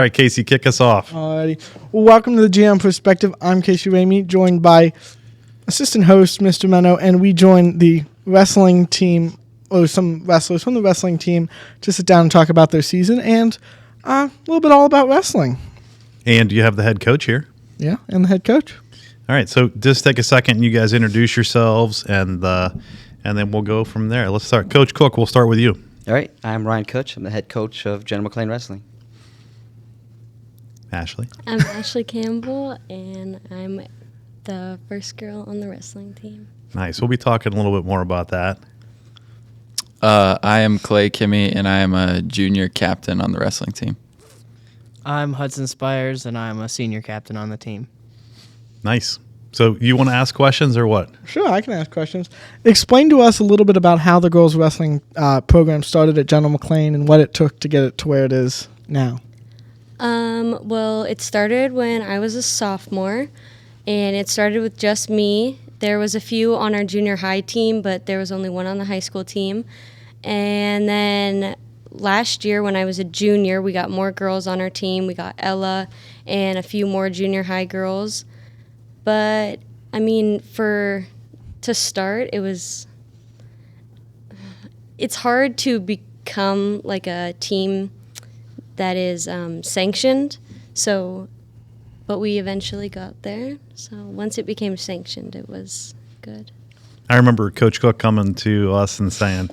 All right, Kasey, kick us off. Alrighty. Well, welcome to the GM Perspective. I'm Kasey Ramey, joined by assistant host Mr. Mennow, and we joined the wrestling team, or some wrestlers from the wrestling team, to sit down and talk about their season and a little bit all about wrestling. And you have the head coach here. Yeah, and the head coach. All right, so just take a second and you guys introduce yourselves, and then we'll go from there. Let's start. Coach Cook, we'll start with you. All right, I'm Ryan Kutch. I'm the head coach of General McLean Wrestling. Ashley. I'm Ashley Campbell, and I'm the first girl on the wrestling team. Nice. We'll be talking a little bit more about that. I am Clay Kimmy, and I am a junior captain on the wrestling team. I'm Hudson Spires, and I'm a senior captain on the team. Nice. So you want to ask questions or what? Sure, I can ask questions. Explain to us a little bit about how the girls' wrestling program started at General McLean and what it took to get it to where it is now. Well, it started when I was a sophomore, and it started with just me. There was a few on our junior high team, but there was only one on the high school team. And then last year when I was a junior, we got more girls on our team. We got Ella and a few more junior high girls. But, I mean, to start, it's hard to become like a team that is sanctioned. So, but we eventually got there. So once it became sanctioned, it was good. I remember Coach Cook coming to us and saying,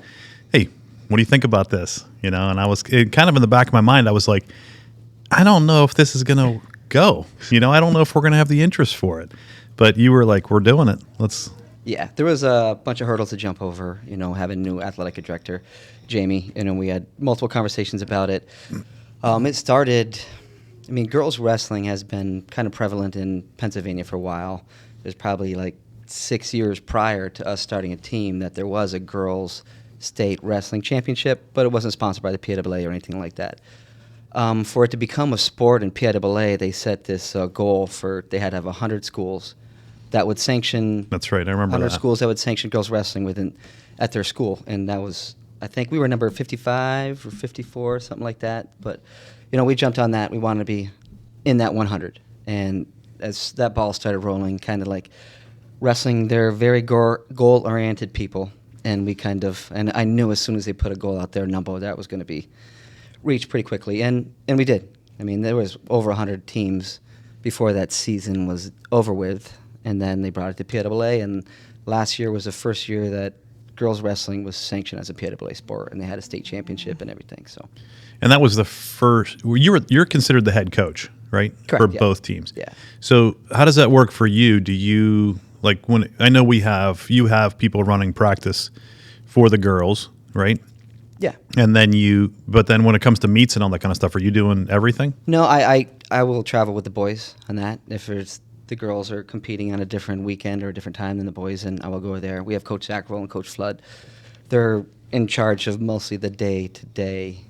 "Hey, what do you think about this?" You know, and kind of in the back of my mind, I was like, I don't know if this is going to go. You know, I don't know if we're going to have the interest for it. But you were like, we're doing it. Yeah, there was a bunch of hurdles to jump over, having a new athletic director, Jamie, we had multiple conversations about it. It started, girls wrestling has been kind of prevalent in Pennsylvania for a while. There's probably like 6 years prior to us starting a team that there was a girls' state wrestling championship, but it wasn't sponsored by the PIAA or anything like that. For it to become a sport in PIAA, they set this goal they had to have 100 schools that would sanction. That's right, I remember 100 that. schools that would sanction girls wrestling at their school, and that was, I think we were number 55 or 54, something like that. But we jumped on that. We wanted to be in that 100, and as that ball started rolling, kind of like wrestling, they're very goal-oriented people, and and I knew as soon as they put a goal out there, number that was going to be reached pretty quickly, and we did. There was over 100 teams before that season was over with. And then they brought it to PIAA, and last year was the first year that girls wrestling was sanctioned as a PIAA sport, and they had a state championship and everything. So, and that was the first. You're considered the head coach, right? Correct, for yeah. both teams. Yeah. So how does that work for you? Do you when I know you have people running practice for the girls, right? Yeah. And then but then when it comes to meets and all that kind of stuff, are you doing everything? No, I will travel with the boys on that. If the girls are competing on a different weekend or a different time than the boys, and I will go there. We have Coach Zackrell and Coach Flood. They're in charge of mostly the day-to-day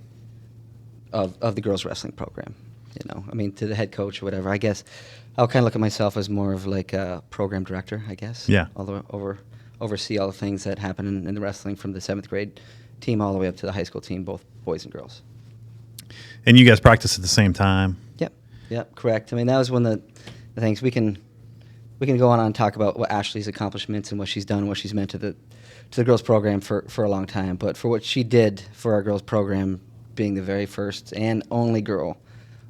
of the girls wrestling program. To the head coach or whatever. I guess I'll kind of look at myself as more of like a program director, I guess. Yeah. Oversee all the things that happen in the wrestling from the 7th grade team all the way up to the high school team, both boys and girls. And you guys practice at the same time? Yep, correct. That was one of the things we can go on and talk about what Ashley's accomplishments and what she's done and what she's meant to the girls program for a long time. But for what she did for our girls program, being the very first and only girl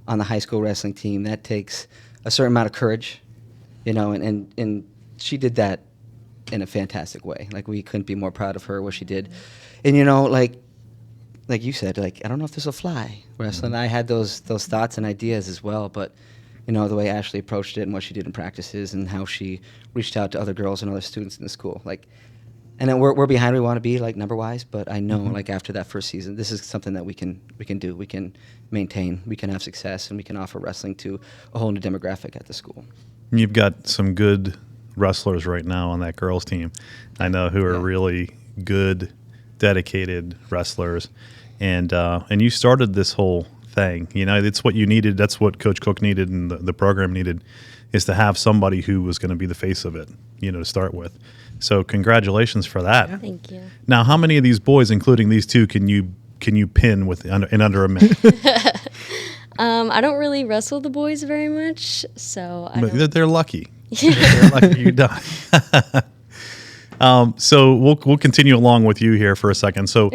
on the high school wrestling team, that takes a certain amount of courage, and she did that in a fantastic way. Like, we couldn't be more proud of her, what she did. And like you said, I don't know if this will fly wrestling. I had those thoughts and ideas as well, but the way Ashley approached it and what she did in practices and how she reached out to other girls and other students in the school, and then we're behind where we want to be, number wise, but I know after that first season, this is something that we can do. We can maintain, we can have success, and we can offer wrestling to a whole new demographic at the school. You've got some good wrestlers right now on that girls team, I know, who are really good, dedicated wrestlers, and you started this whole thing. It's what you needed. That's what Coach Cook needed and the program needed, is to have somebody who was going to be the face of it, to start with. So congratulations for that. Yeah. Thank you. Now, how many of these boys, including these two, can you pin in under a minute? I don't really wrestle the boys very much, so I But don't. they're lucky. They're lucky you don't. So we'll continue along with you here for a second. So,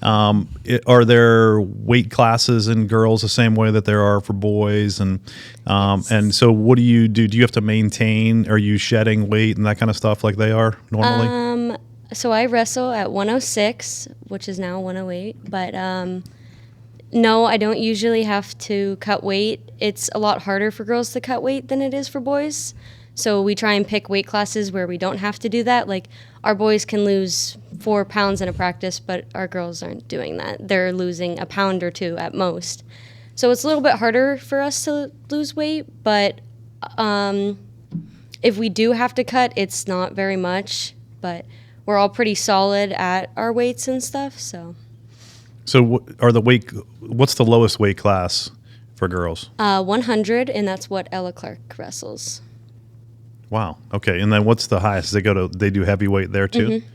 are there weight classes in girls the same way that there are for boys? And so what do you do? Do you have to maintain? Are you shedding weight and that kind of stuff like they are normally? So I wrestle at 106, which is now 108, but no, I don't usually have to cut weight. It's a lot harder for girls to cut weight than it is for boys. So we try and pick weight classes where we don't have to do that. Like our boys can lose 4 pounds in a practice, but our girls aren't doing that. They're losing a pound or 2 at most. So it's a little bit harder for us to lose weight, but if we do have to cut, it's not very much. But we're all pretty solid at our weights and stuff. So What's the lowest weight class for girls? 100, and that's what Ella Clark wrestles. Wow. Okay. And then what's the highest? They do heavyweight there too? Mm-hmm.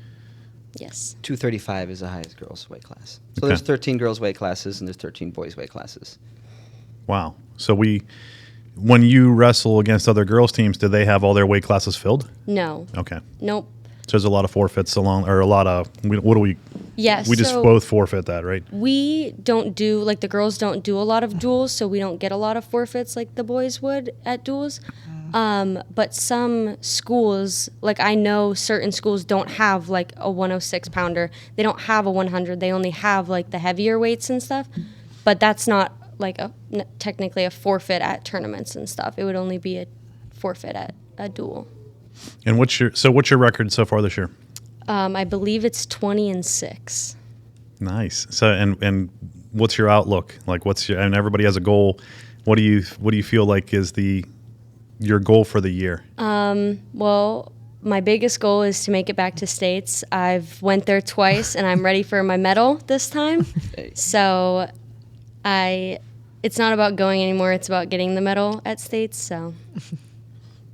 Yes. 235 is the highest girls' weight class. So Okay. there's 13 girls' weight classes and there's 13 boys' weight classes. Wow. So when you wrestle against other girls teams, do they have all their weight classes filled? No. Okay. Nope. So there's a lot of forfeits or a lot of, what do we, Yes. we just so both forfeit that, right? we don't do, like the girls don't do a lot of duels, so we don't get a lot of forfeits like the boys would at duels. But some schools, like I know certain schools don't have like a 106 pounder. They don't have a 100. They only have like the heavier weights and stuff. But that's not like technically a forfeit at tournaments and stuff. It would only be a forfeit at a duel. And what's your record so far this year? I believe it's 20-6. Nice. So and what's your outlook? Like and everybody has a goal. What do you feel like is your goal for the year? Well, my biggest goal is to make it back to States. I've went there twice, and I'm ready for my medal this time. So, it's not about going anymore. It's about getting the medal at States. So,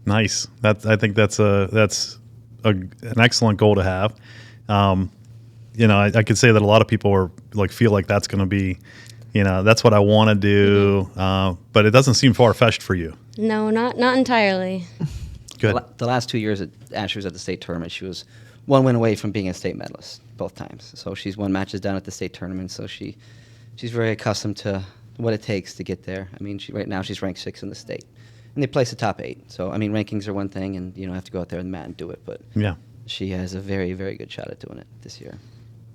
Nice. I think that's an excellent goal to have. I could say that a lot of people feel like that's going to be, that's what I want to do. But it doesn't seem far-fetched for you. no, not entirely. Good. The last 2 years that Ashley was at the state tournament, she was one win away from being a state medalist both times. So she's won matches down at the state tournament. So she's very accustomed to what it takes to get there. I mean, right now she's ranked 6th in the state, and they place the top 8. So I mean, rankings are one thing, and have to go out there on the mat and do it. But Yeah. she has a very, very good shot at doing it this year.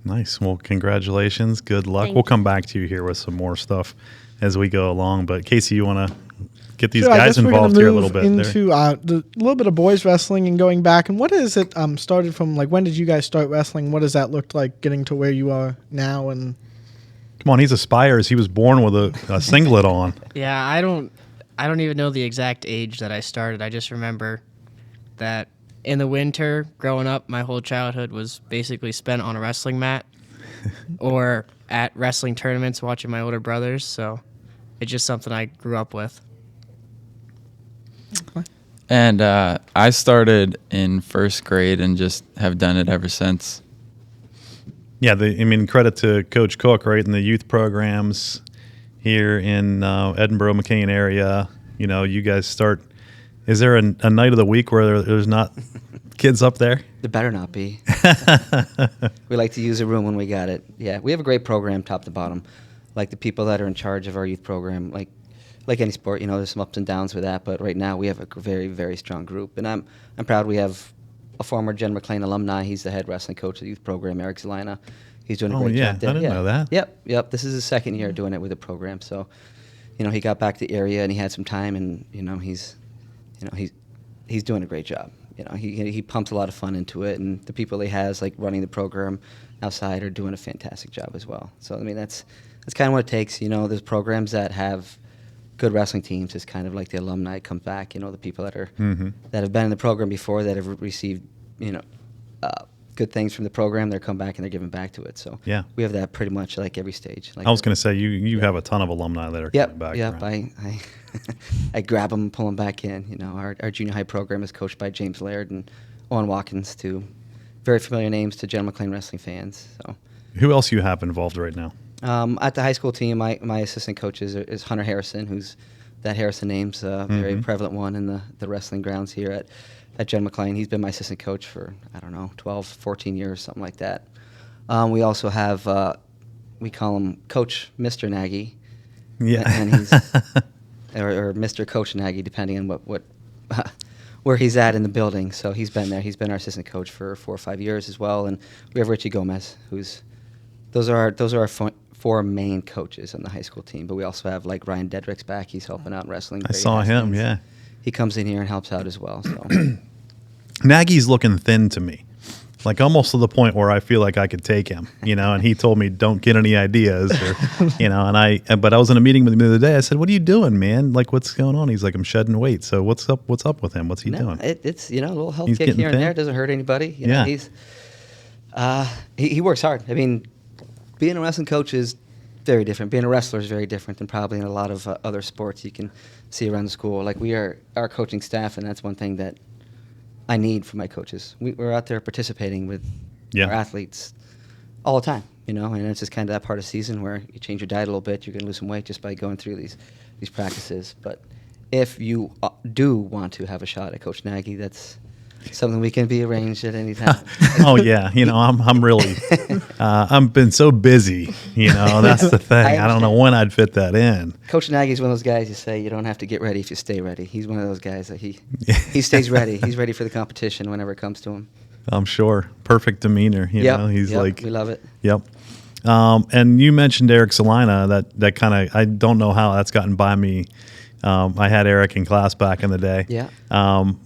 Nice. Well, congratulations. Good luck. Thank We'll you. come back to you here with some more stuff as we go along. But Kasey, you want to get these Sure, I guys guess we're gonna involved here a little move bit? into the little bit of boys wrestling and going back. And what is it started from? Like, when did you guys start wrestling? What does that look like getting to where you are now? And Come on, he's a Spires. He was born with a singlet on. Yeah, I don't even know the exact age that I started. I just remember that in the winter, growing up, my whole childhood was basically spent on a wrestling mat or at wrestling tournaments watching my older brothers. So it's just something I grew up with. And I started in first grade and just have done it ever since. Yeah, credit to Coach Cook, right, in the youth programs here in Edinboro, McCain area. You guys start. Is there a night of the week where there's not kids up there? There better not be. We like to use a room when we got it. Yeah, we have a great program top to bottom. Like the people that are in charge of our youth program, like any sport, there's some ups and downs with that. But right now we have a very, very strong group, and I'm proud we have a former Jen McLean alumni. He's the head wrestling coach of the youth program, Eric Zelina. He's doing a great job there. I didn't know that. Yep. This is his second year doing it with the program. So, he got back to the area and he had some time, and he's doing a great job. He pumps a lot of fun into it, and the people he has like running the program outside are doing a fantastic job as well. So I mean that's kind of what it takes. There's programs that have good wrestling teams. It's kind of like the alumni come back. The people that are that have been in the program before, that have received good things from the program, they're come back and they're giving back to it. So Yeah. we have that pretty much like every stage. Like I was going to say you have a ton of alumni that are coming back. Yep. right? I grab them and pull them back in. Our junior high program is coached by James Laird and Owen Watkins, two very familiar names to Jen McLean wrestling fans. So Who else you have involved right now? At the high school team, my assistant coach is Hunter Harrison, who's that Harrison name's a very prevalent one in the wrestling grounds here at Jen McLean. He's been my assistant coach for, I don't know, 12, 14 years, something like that. We also have, we call him Coach Mr. Nagy. Yeah. And he's, or Mr. Coach Nagy, depending on what where he's at in the building. So he's been there. He's been our assistant coach for 4 or 5 years as well. And we have Richie Gomez, those are our four main coaches on the high school team. But we also have like Ryan Dedrick's back. He's helping out in wrestling. I saw him, yeah. He comes in here and helps out as well. So Nagy's looking thin to me, like almost to the point where I feel like I could take him, and he told me don't get any ideas, or, but I was in a meeting with him the other day. I said, what are you doing, man? Like, what's going on? He's like, I'm shedding weight. So what's up with him? What's he doing? It's, a little health He's kick getting here and thin? there. It doesn't hurt anybody. Yeah. He's, he works hard. I mean, being a wrestling coach is very different. Being a wrestler is very different than probably in a lot of other sports you can see around the school. Like our coaching staff, and that's one thing that I need from my coaches. We're out there participating with our athletes all the time, and it's just kind of that part of the season where you change your diet a little bit, you're going to lose some weight just by going through these practices. But if you do want to have a shot at Coach Nagy, that's something we can be arranged at any time. Oh yeah, I'm really, I've been so busy. That's the thing. I don't know when I'd fit that in. Coach Nagy's one of those guys you say you don't have to get ready if you stay ready. He's one of those guys that he stays ready. He's ready for the competition whenever it comes to him. I'm sure. Perfect demeanor. He's like, we love it. Yep. And you mentioned Eric Salina. That kind of, I don't know how that's gotten by me. I had Eric in class back in the day. Yeah.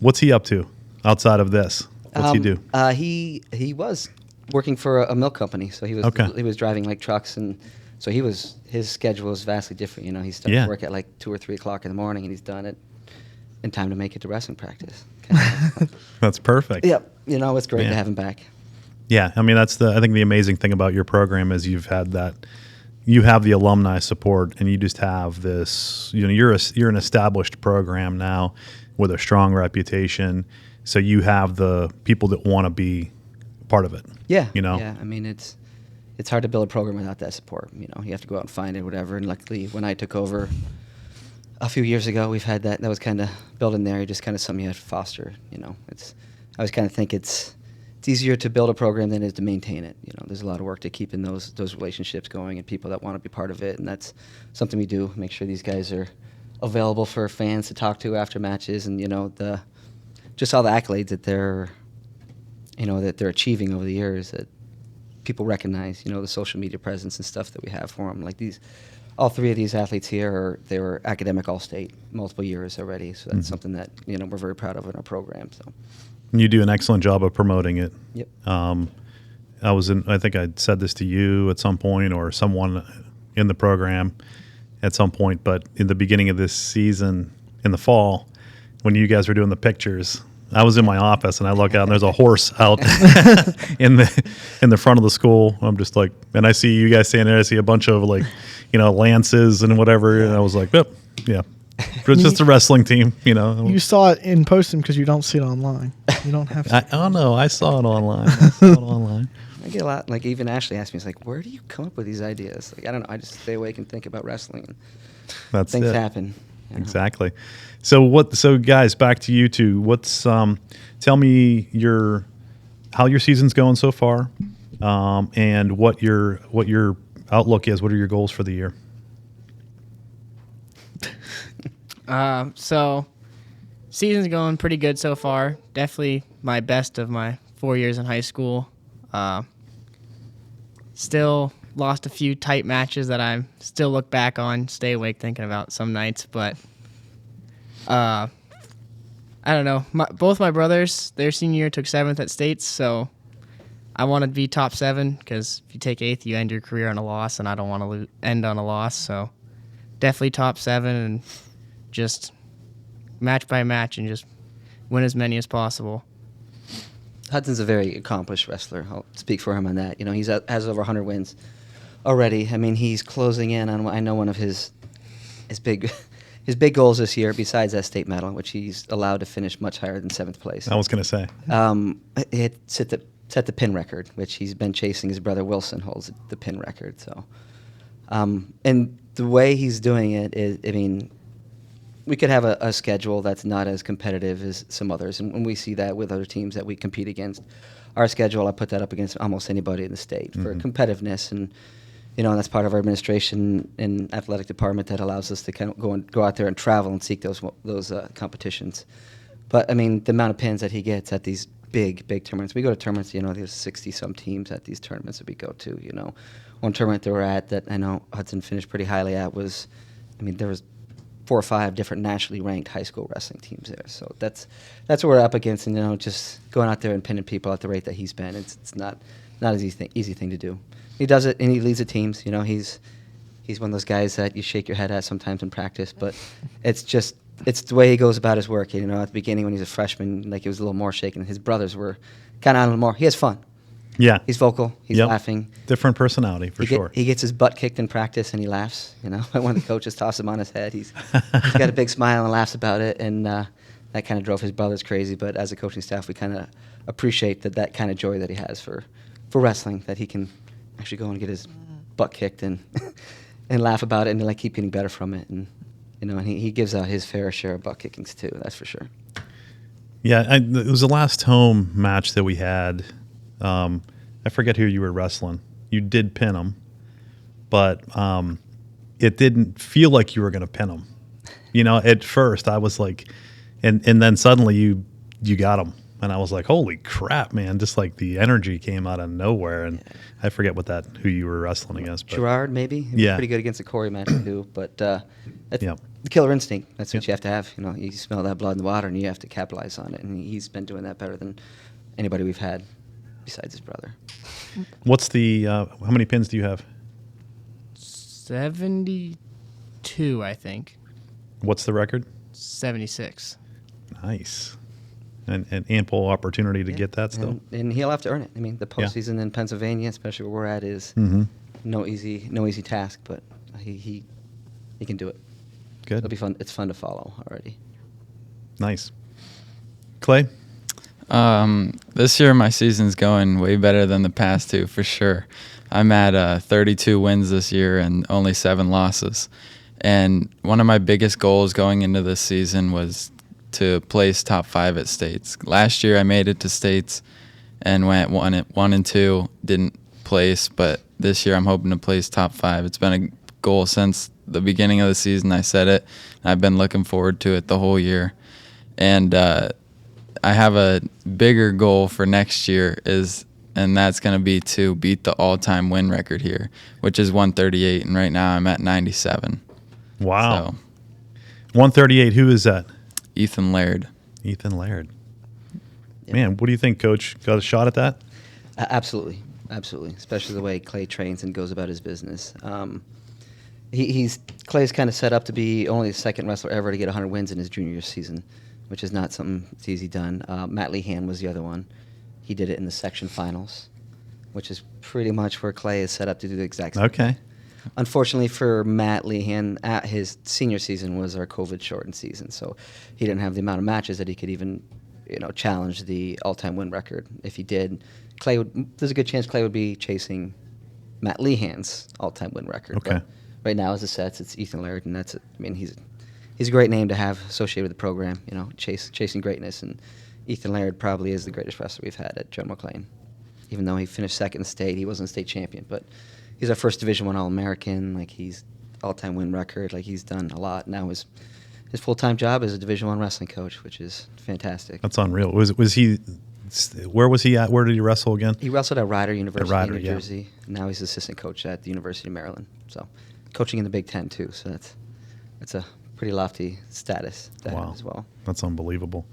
What's he up to outside of this? What's he do? He was working for a milk company, so he was driving like trucks, and so his schedule was vastly different. He started work at like 2 or 3 o'clock in the morning, and he's done it in time to make it to wrestling practice. That's perfect. Yep. It's great to have him back. Yeah, I mean I think the amazing thing about your program is you have the alumni support, and you just have this. You're an established program now with a strong reputation, so you have the people that want to be part of it. Yeah. Yeah. I mean it's hard to build a program without that support. You have to go out and find it, whatever. And luckily, when I took over a few years ago, we've had that. That was kind of built in there. Just kind of something you have to foster. I always kind of think it's easier to build a program than it is to maintain it. There's a lot of work to keeping those relationships going and people that want to be part of it, and that's something we do. Make sure these guys are available for fans to talk to after matches, and just all the accolades that they're achieving over the years that people recognize. The social media presence and stuff that we have for them. Like all 3 of these athletes here they were academic All-State multiple years already. So that's something that we're very proud of in our program. So. You do an excellent job of promoting it. Yep. I think I said this to you at some point or someone in the program at some point, but in the beginning of this season in the fall, when you guys were doing the pictures, I was in my office and I look out and there's a horse out in the front of the school. I'm just like, and I see you guys standing there. I see a bunch of lances and whatever. And I was like, yep, yeah. It's just a wrestling team, You saw it in person because you don't see it online. You don't have. I don't know. I saw it online. I get a lot. Like even Ashley asked me, "It's like, where do you come up with these ideas?" Like I don't know. I just stay awake and think about wrestling. And That's things it. happen. Exactly. So guys, back to you two. What's tell me how your season's going so far, and what your outlook is. What are your goals for the year? So season's going pretty good so far. Definitely my best of my 4 years in high school. Still lost a few tight matches that I still look back on, stay awake thinking about some nights. But I don't know. Both my brothers, their senior year took 7th at states, so I want to be top 7 because if you take 8th, you end your career on a loss, and I don't want to end on a loss. So definitely top 7 and just match by match and just win as many as possible. Hudson's a very accomplished wrestler. I'll speak for him on that. He's has over 100 wins already. I mean, he's closing in on I know one of his big goals this year, besides that state medal, which he's allowed to finish much higher than 7th place. I was going to say. It set the pin record, which he's been chasing. His brother Wilson holds the pin record. So And the way he's doing it is, I mean, we could have a schedule that's not as competitive as some others, and we see that with other teams that we compete against. Our schedule, I put that up against almost anybody in the state for competitiveness, and and that's part of our administration and athletic department that allows us to kind of go out there and travel and seek those competitions. But I mean, the amount of pins that he gets at these big tournaments. We go to tournaments, there's 60-some teams at these tournaments that we go to. One tournament that we're at that I know Hudson finished pretty highly at was, there was 4 or 5 different nationally ranked high school wrestling teams there. So that's what we're up against, and just going out there and pinning people at the rate that he's been, it's not an easy thing to do. He does it, and he leads the teams. He's one of those guys that you shake your head at sometimes in practice, but it's the way he goes about his work. At the beginning when he's a freshman, like, he was a little more shaken. His brothers were kind of on a little more. He has fun. Yeah. He's vocal. He's laughing. Different personality, for sure. He gets his butt kicked in practice, and he laughs. When the coaches toss him on his head, he's got a big smile and laughs about it, and that kind of drove his brothers crazy. But as a coaching staff, we kind of appreciate that kind of joy that he has for wrestling, that he can actually go and get his butt kicked and and laugh about it and keep getting better from it. And and he gives out his fair share of butt kickings too. That's for sure. Yeah, it was the last home match that we had. I forget who you were wrestling. You did pin him, but it didn't feel like you were going to pin him. At first I was like, and then suddenly you got him, and I was like, holy crap, man! Just like the energy came out of nowhere, and I forget who you were wrestling against. But Gerard, maybe. He was pretty good against the Corey match too, but that's the killer instinct. That's what you have to have. You smell that blood in the water, and you have to capitalize on it. And he's been doing that better than anybody we've had besides his brother. What's the how many pins do you have? 72, I think. What's the record? 76. Nice. And ample opportunity to get that still. And he'll have to earn it. The postseason in Pennsylvania, especially where we're at, is no easy task, but he can do it. Good. It'll be fun. It's fun to follow already. Nice. Clay? This year my season's going way better than the past 2 for sure. I'm at 32 wins this year and only 7 losses. And one of my biggest goals going into this season was to place top 5 at states. Last year I made it to states and went 1 and 2, didn't place, but this year I'm hoping to place top 5. It's been a goal since the beginning of the season. I said it. I've been looking forward to it the whole year. And I have a bigger goal for next year, and that's going to be to beat the all-time win record here, which is 138, and right now I'm at 97. Wow. So, 138, who is that? Ethan Laird. Ethan Laird. Yep. Man, what do you think, Coach? Got a shot at that? Absolutely. Especially the way Clay trains and goes about his business. Clay's kind of set up to be only the second wrestler ever to get 100 wins in his junior season, which is not something that's easy done. Matt Lehan was the other one. He did it in the section finals, which is pretty much where Clay is set up to do the exact same thing. Unfortunately for Matt Lehan, at his senior season was our COVID-shortened season, so he didn't have the amount of matches that he could even, challenge the all-time win record. If he did, there's a good chance Clay would be chasing Matt Lehan's all-time win record. Okay. But right now, as it sets, it's Ethan Laird, and that's it. He's a great name to have associated with the program. Chasing greatness, and Ethan Laird probably is the greatest wrestler we've had at John McClain. Even though he finished second in the state, he wasn't a state champion, but he's our first Division I All-American. He's all-time win record. He's done a lot. Now his full-time job is a Division I wrestling coach, which is fantastic. That's unreal. Was he? Where was he at? Where did he wrestle again? He wrestled at Rider University in New yeah. Jersey. Now he's assistant coach at the University of Maryland. So coaching in the Big Ten too. So that's a pretty lofty status to have as well. That's unbelievable.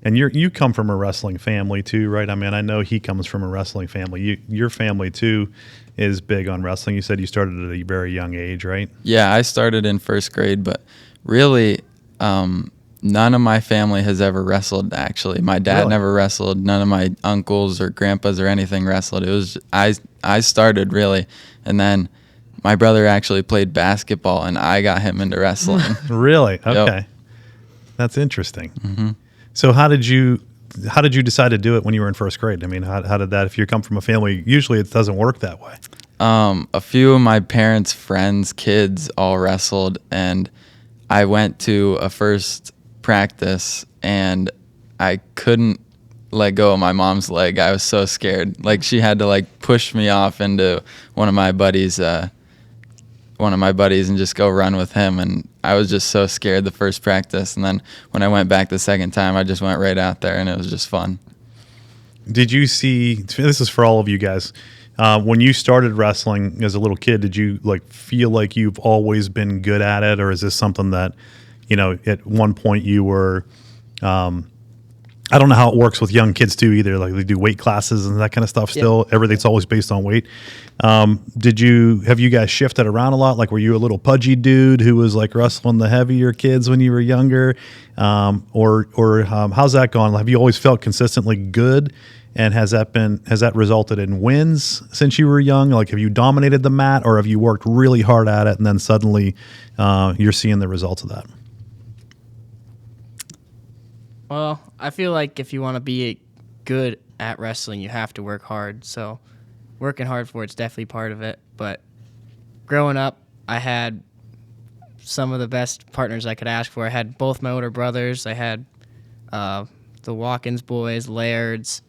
And you come from a wrestling family too, right? I know he comes from a wrestling family. Your family too is big on wrestling. You said you started at a very young age, right? Yeah, I started in first grade, but really none of my family has ever wrestled, actually. My dad never wrestled. None of my uncles or grandpas or anything wrestled. It was I started, really, and then my brother actually played basketball, and I got him into wrestling. Really? Okay. Yep. That's interesting. Mm-hmm. So how did you decide to do it when you were in first grade? How did that, if you come from a family, usually it doesn't work that way. A few of my parents' friends' kids all wrestled, and I went to a first practice, and I couldn't let go of my mom's leg. I was so scared. Like, she had to like push me off into one of my buddies and just go run with him. And I was just so scared the first practice. And then when I went back the second time, I just went right out there, and it was just fun. Did you see, this is for all of you guys, when you started wrestling as a little kid, did you like feel like you've always been good at it? Or is this something that, at one point you were, I don't know how it works with young kids too either. Like, they do weight classes and that kind of stuff still. Yep. Everything's always based on weight. Have you guys shifted around a lot? Like, were you a little pudgy dude who was like wrestling the heavier kids when you were younger? Or how's that gone? Have you always felt consistently good? And has that resulted in wins since you were young? Like, have you dominated the mat, or have you worked really hard at it and then suddenly you're seeing the results of that? Well, I feel like if you want to be good at wrestling, you have to work hard. So working hard for it's definitely part of it. But growing up, I had some of the best partners I could ask for. I had both my older brothers. I had the Watkins boys, Lairds.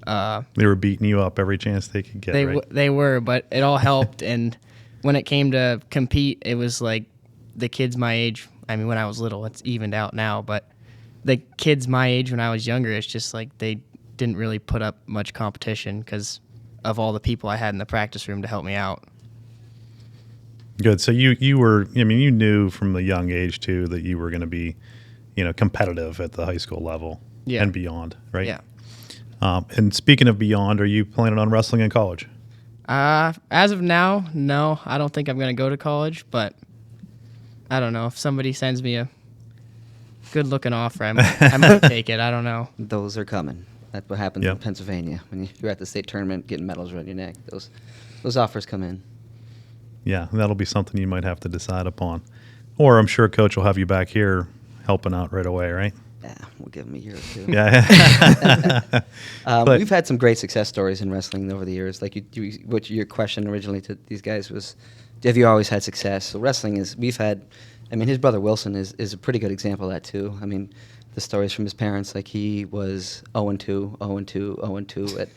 They were beating you up every chance they could get, right? They were, but it all helped. And when it came to compete, it was like the kids my age. I mean, when I was little, it's evened out now, but the kids my age when I was younger, it's just like they didn't really put up much competition because of all the people I had in the practice room to help me out. Good. So you were, you knew from a young age too that you were going to be, competitive at the high school level and beyond, right? Yeah. And speaking of beyond, are you planning on wrestling in college? As of now, no. I don't think I'm going to go to college, but I don't know. If somebody sends me a good-looking offer, I might take it. I don't know. Those are coming. That's what happens in Pennsylvania. When you're at the state tournament getting medals around your neck, those offers come in. Yeah, that'll be something you might have to decide upon. Or I'm sure Coach will have you back here helping out right away, right? Yeah, we'll give them a year or two. Yeah. We've had some great success stories in wrestling over the years. Like what your question originally to these guys was, have you always had success? So wrestling his brother Wilson is a pretty good example of that too. I mean, the stories from his parents, like he was 0-2, 0-2, 0-2 at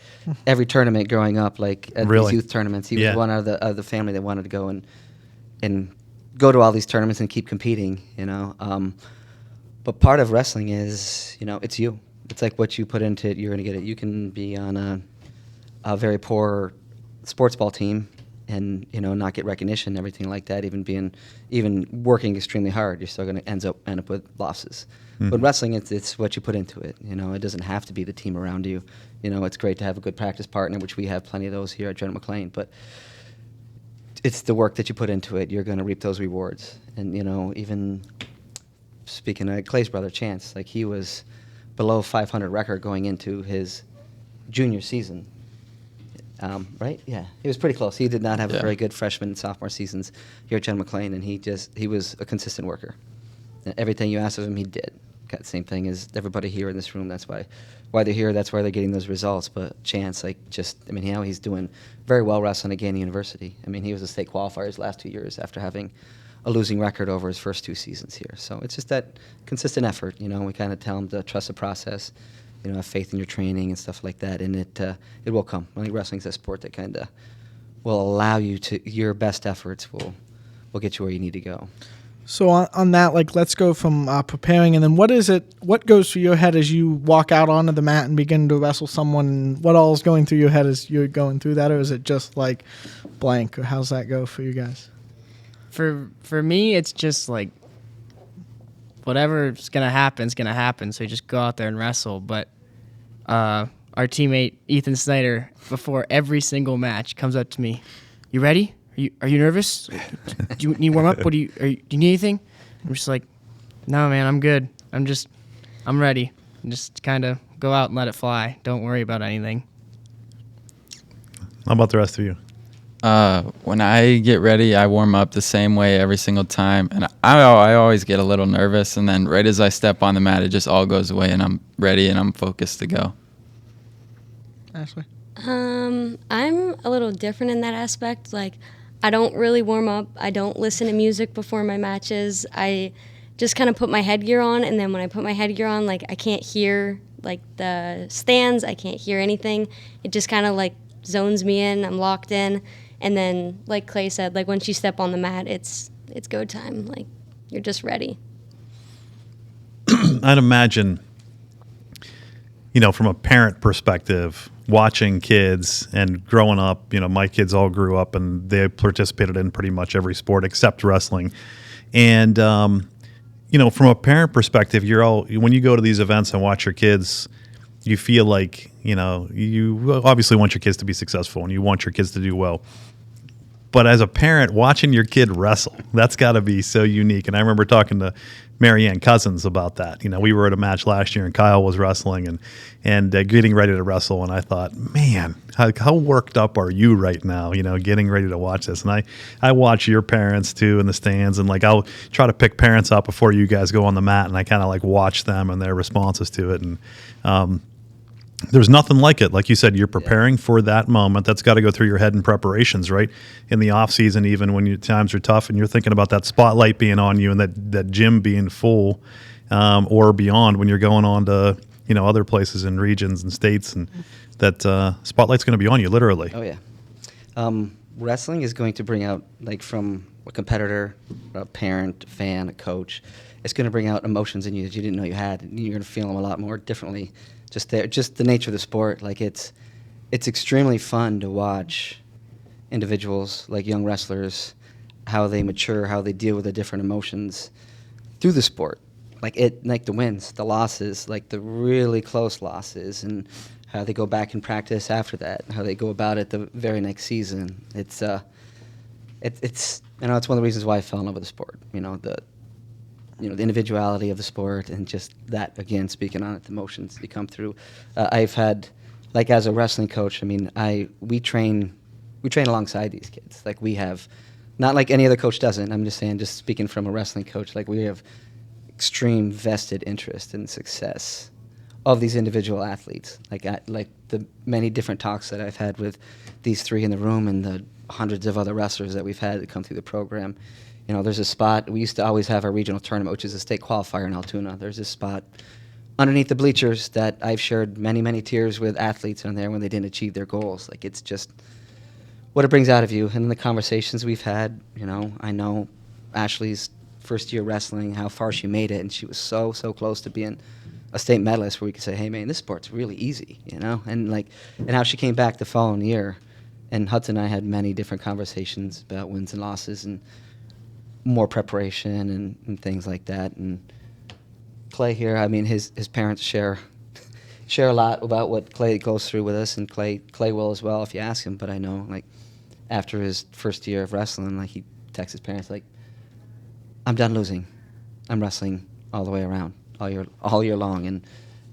every tournament growing up, like at these youth tournaments. He was one out of the family that wanted to go and go to all these tournaments and keep competing, But part of wrestling is, it's you. It's like what you put into it, you're going to get it. You can be on a very poor sports ball team and, not get recognition and everything like that, even working extremely hard, you're still going to end up with losses. Mm-hmm. But wrestling, it's what you put into it. It doesn't have to be the team around you. It's great to have a good practice partner, which we have plenty of those here at General McLean, but it's the work that you put into it. You're going to reap those rewards. And, even speaking of Clay's brother, Chance, like he was below 500 record going into his junior season. Right? Yeah. He was pretty close. He did not have a very good freshman and sophomore seasons here at General McLean, and he was a consistent worker. And everything you asked of him, he did. Got the same thing as everybody here in this room. That's why they're here. That's why they're getting those results. But Chance, he's doing very well wrestling at Gainey University. He was a state qualifier his last 2 years after having a losing record over his first 2 seasons here. So it's just that consistent effort. We kind of tell him to trust the process, have faith in your training and stuff like that, and it will come. I think wrestling's a sport that kind of will allow you to, your best efforts will get you where you need to go. So on that, let's go from preparing, and then what goes through your head as you walk out onto the mat and begin to wrestle someone? What all is going through your head as you're going through that, or is it just like blank, or how's that go for you guys? For me, it's just like whatever's going to happen is going to happen, so you just go out there and wrestle. But our teammate, Ethan Snyder, before every single match, comes up to me, "You ready? Are you nervous? Do you need warm up? Do you need anything?" I'm just like, "No, man, I'm good. I'm ready." And just kind of go out and let it fly. Don't worry about anything. How about the rest of you? When I get ready, I warm up the same way every single time, and I always get a little nervous, and then right as I step on the mat, it just all goes away, and I'm ready and I'm focused to go. Ashley? I'm a little different in that aspect. Like, I don't really warm up. I don't listen to music before my matches. I just kind of put my headgear on, and then when I put my headgear on, like, I can't hear, like, the stands. I can't hear anything. It just kind of, like, zones me in. I'm locked in. And then, like Clay said, like, once you step on the mat, it's go time. Like, you're just ready. I'd imagine, from a parent perspective, watching kids and growing up, my kids all grew up and they participated in pretty much every sport except wrestling. And, from a parent perspective, when you go to these events and watch your kids, you feel like, you obviously want your kids to be successful and you want your kids to do well. But as a parent, watching your kid wrestle, that's got to be so unique. And I remember talking to Marianne Cousins about that. We were at a match last year and Kyle was wrestling and getting ready to wrestle. And I thought, man, how worked up are you right now, getting ready to watch this? And I watch your parents too in the stands, and like I'll try to pick parents up before you guys go on the mat, and I kind of like watch them and their responses to it. And there's nothing like it. Like you said, you're preparing for that moment. That's got to go through your head in preparations, right? In the off season, even when your times are tough and you're thinking about that spotlight being on you and that gym being full, or beyond when you're going on to, other places and regions and states, and that spotlight's going to be on you, literally. Oh, yeah. Wrestling is going to bring out, like, from a competitor, a parent, fan, a coach, it's going to bring out emotions in you that you didn't know you had. You're going to feel them a lot more differently. Just the nature of the sport. Like, it's extremely fun to watch individuals, like young wrestlers, how they mature, how they deal with the different emotions through the sport. Like the wins, the losses, like the really close losses, and how they go back and practice after that, and how they go about it the very next season. It's one of the reasons why I fell in love with the sport. The individuality of the sport, and just that, again, speaking on it, the emotions that come through. I've had, like, as a wrestling coach, we train alongside these kids. Like, we have, not like any other coach doesn't, I'm just saying, just speaking from a wrestling coach, like, we have extreme vested interest in the success of these individual athletes. Like the many different talks that I've had with these three in the room and the hundreds of other wrestlers that we've had that come through the program. There's a spot, we used to always have our regional tournament, which is a state qualifier in Altoona. There's this spot underneath the bleachers that I've shared many, many tears with athletes on there when they didn't achieve their goals. Like, it's just what it brings out of you. And in the conversations we've had, I know Ashley's first year wrestling, how far she made it, and she was so close to being a state medalist, where we could say, hey, man, this sport's really easy, and how she came back the following year. And Hudson and I had many different conversations about wins and losses and more preparation and things like that. And Clay here, his parents share a lot about what Clay goes through with us, and Clay will as well if you ask him. But I know, like, after his first year of wrestling, like, he texts his parents, like, I'm done losing. I'm wrestling all the way around, all year long. And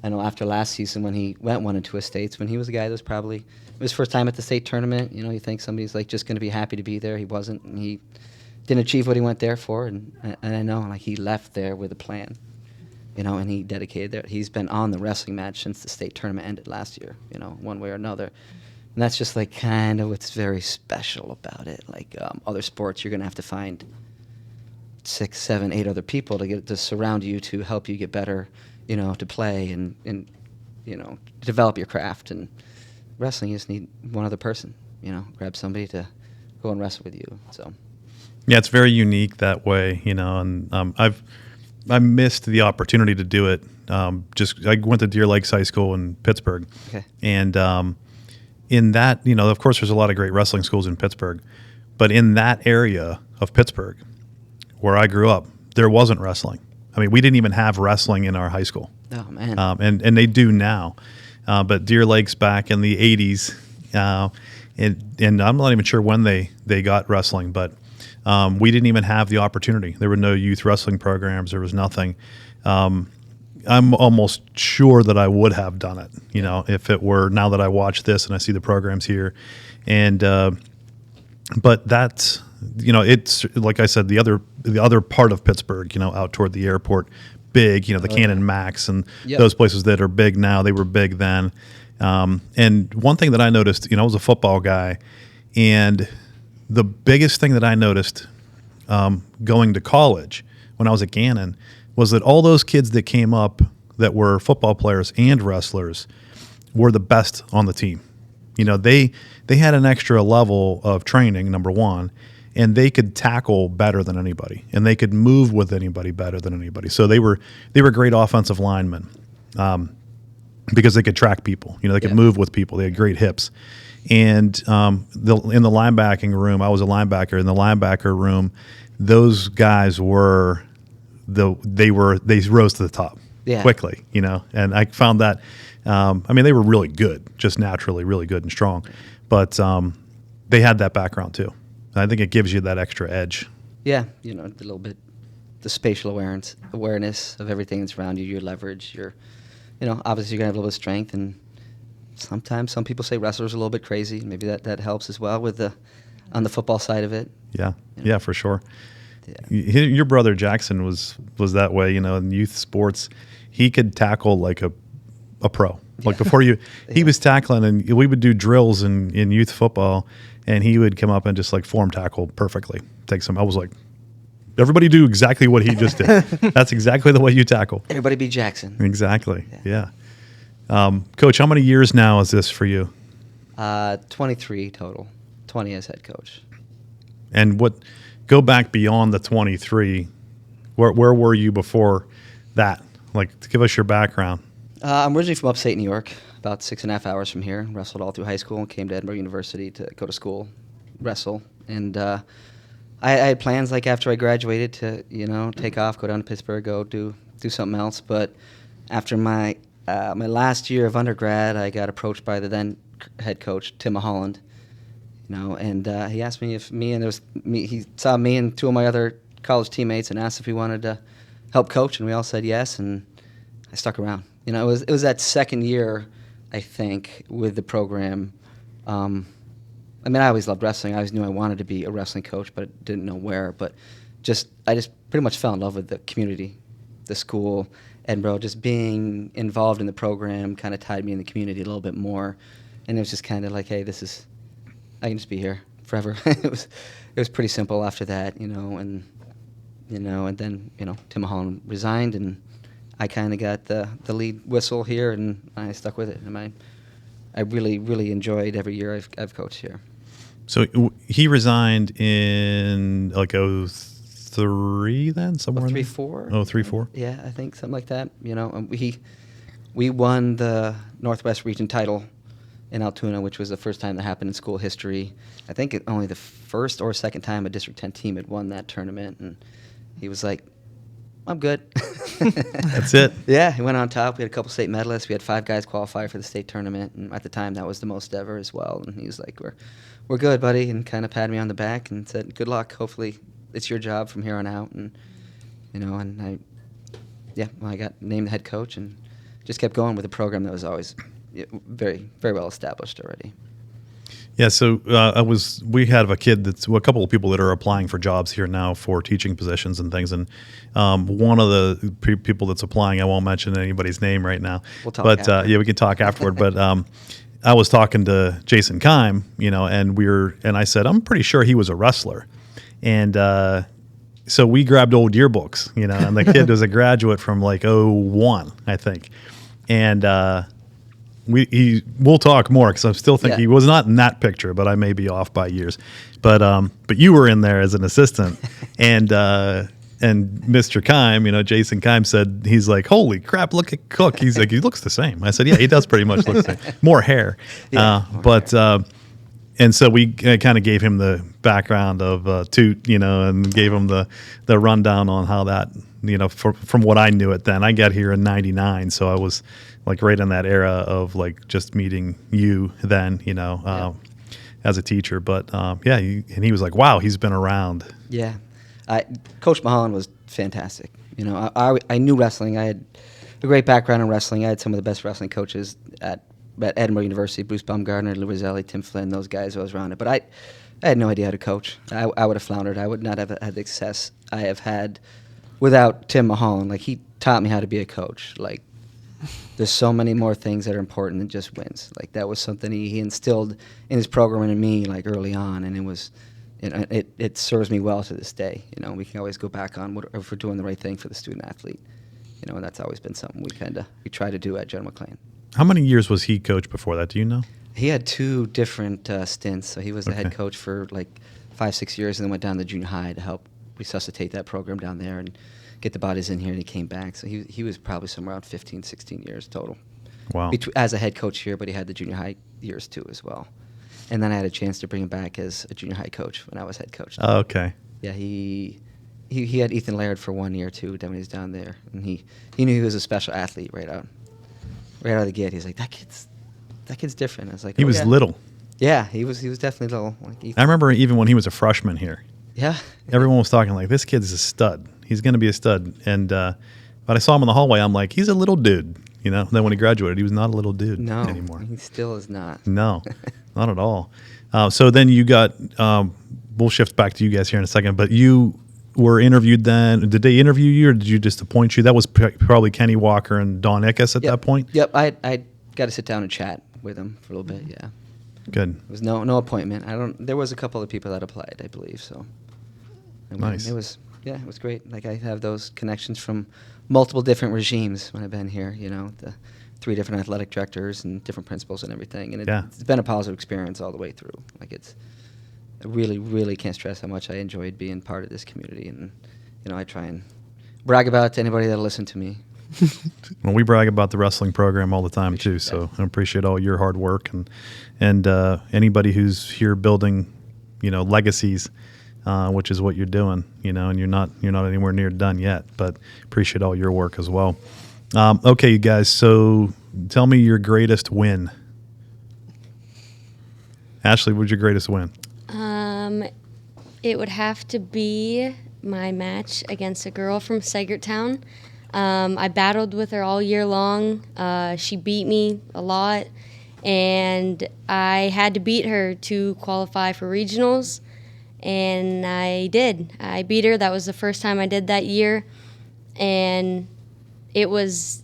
I know after last season, when he went 1 and 2 states, when he was a guy that was probably his first time at the state tournament, you think somebody's, like, just going to be happy to be there. He wasn't, and he didn't achieve what he went there for, and I know, like, he left there with a plan, and he dedicated there. He's been on the wrestling match since the state tournament ended last year, one way or another. And that's just, like, kind of what's very special about it. Like, other sports, you're going to have to find 6, 7, 8 other people to surround you, to help you get better, to play and develop your craft. And wrestling, you just need one other person, grab somebody to go and wrestle with you. So. Yeah, it's very unique that way, and I missed the opportunity to do it. I went to Deer Lakes High School in Pittsburgh, okay. And in that, of course, there's a lot of great wrestling schools in Pittsburgh, but in that area of Pittsburgh, where I grew up, there wasn't wrestling. We didn't even have wrestling in our high school. Oh, man. And they do now, but Deer Lakes back in the 80s, and I'm not even sure when they got wrestling, but we didn't even have the opportunity. There were no youth wrestling programs. There was nothing. I'm almost sure that I would have done it, if it were, now that I watch this and I see the programs here. And but that's, it's, like I said, the other part of Pittsburgh, out toward the airport, big, the Cannon Max and those places that are big now, they were big then. And one thing that I noticed, I was a football guy, and the biggest thing that I noticed going to college when I was at Gannon was that all those kids that came up that were football players and wrestlers were the best on the team. They had an extra level of training, number one, and they could tackle better than anybody, and they could move with anybody better than anybody. So they were great offensive linemen because they could track people. They could move with people. They had great hips. And in the linebacking room, I was a linebacker. In the linebacker room, those guys were they rose to the top quickly. And I found that. They were really good, just naturally really good and strong, but they had that background too. I think it gives you that extra edge. Yeah, a little bit, the spatial awareness of everything that's around you, your leverage, obviously you're going to have a little bit of strength, and sometimes some people say wrestlers are a little bit crazy. Maybe that helps as well on the football side of it. Yeah, for sure. Yeah. Your brother Jackson was that way, in youth sports. He could tackle like a pro. Like before he was tackling, and we would do drills in youth football, and he would come up and just like form tackle perfectly. I was like, everybody do exactly what he just did. That's exactly the way you tackle. Everybody be Jackson. Exactly. Yeah. Coach, how many years now is this for you? 23 total. 20 as head coach. And go back beyond the 23. Where were you before that? Like, give us your background. I'm originally from upstate New York, about 6.5 hours from here. Wrestled all through high school and came to Edinburgh University to go to school, wrestle. And I had plans like after I graduated to, take off, go down to Pittsburgh, go do something else. But after my last year of undergrad, I got approached by the then head coach, Tim Holland, and he asked me he saw me and two of my other college teammates and asked if we wanted to help coach, and we all said yes, and I stuck around. It was that second year, I think, with the program. I always loved wrestling. I always knew I wanted to be a wrestling coach, but I didn't know where. But I just pretty much fell in love with the community, the school, Edinburgh. Just being involved in the program kind of tied me in the community a little bit more, and it was just kind of like, hey, I can just be here forever. It was pretty simple after that, and then Tim Holland resigned, and I kind of got the lead whistle here, and I stuck with it. And I really, really enjoyed every year I've coached here. So he resigned in like 03 then, somewhere 03, 04. 03, 04. Yeah, I think something like that. We won the Northwest Region title in Altoona, which was the first time that happened in school history. I think only the first or second time a District 10 team had won that tournament, and he was like, I'm good. That's it. Yeah, he went on top. We had a couple state medalists. We had 5 guys qualify for the state tournament, and at the time that was the most ever as well. And he was like, "We're good, buddy," and kind of patted me on the back and said, "Good luck. Hopefully, it's your job from here on out." And I got named the head coach and just kept going with a program that was always very, very well established already. Yeah, so we have a couple of people that are applying for jobs here now for teaching positions and things, and one of the people that's applying, I won't mention anybody's name right now. We'll talk after. We can talk afterward. But I was talking to Jason Keim, and I said, I'm pretty sure he was a wrestler, and so we grabbed old yearbooks, and the kid was a graduate from like 01, I think, and. We'll talk more because I still think he was not in that picture, but I may be off by years. But you were in there as an assistant, and Mr. Keim, Jason Keim said, he's like, holy crap, look at Cook. He's like, he looks the same. I said, yeah, he does pretty much look the same. More hair. And so we kind of gave him the background of Toot, and gave him the rundown on how that, from what I knew it then. I got here in 99, so I was like right in that era of like just meeting you then, as a teacher. But and he was like, wow, he's been around. Yeah. Coach Mulholland was fantastic. I knew wrestling. I had a great background in wrestling. I had some of the best wrestling coaches at Edinburgh University, Bruce Baumgartner, Lou Roselli, Tim Flynn, those guys I was around it. But I had no idea how to coach. I would have floundered. I would not have had the success I have had without Tim Mulholland. Like, he taught me how to be a coach. Like, there's so many more things that are important than just wins. Like that was something he instilled in his program and in me like early on, and it serves me well to this day. You know, we can always go back on if we're doing the right thing for the student athlete. You know, and that's always been something we try to do at General McLean. How many years was he coach before that? Do you know? He had 2 different stints. So he was the head coach for like 5-6 years, and then went down to junior high to help resuscitate that program down there and get the bodies in here, and he came back. So he was probably somewhere around 15, 16 years total. Wow. As a head coach here, but he had the junior high years too as well. And then I had a chance to bring him back as a junior high coach when I was head coach. Oh, okay. Yeah, he had Ethan Laird for 1 year too when he was down there, and he knew he was a special athlete right out of the gate. He's like, that kid's different. I was like, he was little. Yeah, he was definitely little. Like Ethan. I remember even when he was a freshman here. Yeah. Everyone was talking like, this kid's a stud. He's going to be a stud. And but I saw him in the hallway. I'm like, he's a little dude. You know. Then when he graduated, he was not a little dude anymore. He still is not. No, not at all. So then you got. We'll shift back to you guys here in a second. But you were interviewed then. Did they interview you, or did you just appoint you? That was probably Kenny Walker and Don Ickes at that point. Yep. I got to sit down and chat with him for a little bit. Yeah. Good. There was no appointment. There was a couple of people that applied, I believe. So. Nice. It was great. Like I have those connections from multiple different regimes when I've been here. You know, the 3 different athletic directors and different principals and everything. And it's been a positive experience all the way through. Like I really, really can't stress how much I enjoyed being part of this community. And you know, I try and brag about it to anybody that'll listen to me. Well, we brag about the wrestling program all the time too. So I appreciate all your hard work and anybody who's here building, you know, legacies. Which is what you're doing, you know, and you're not anywhere near done yet, but appreciate all your work as well. Okay, you guys, so tell me your greatest win. Ashley, what's your greatest win? It would have to be my match against a girl from Sagertown. I battled with her all year long. She beat me a lot, and I had to beat her to qualify for regionals. And I did. I beat her. That was the first time I did that year. And it was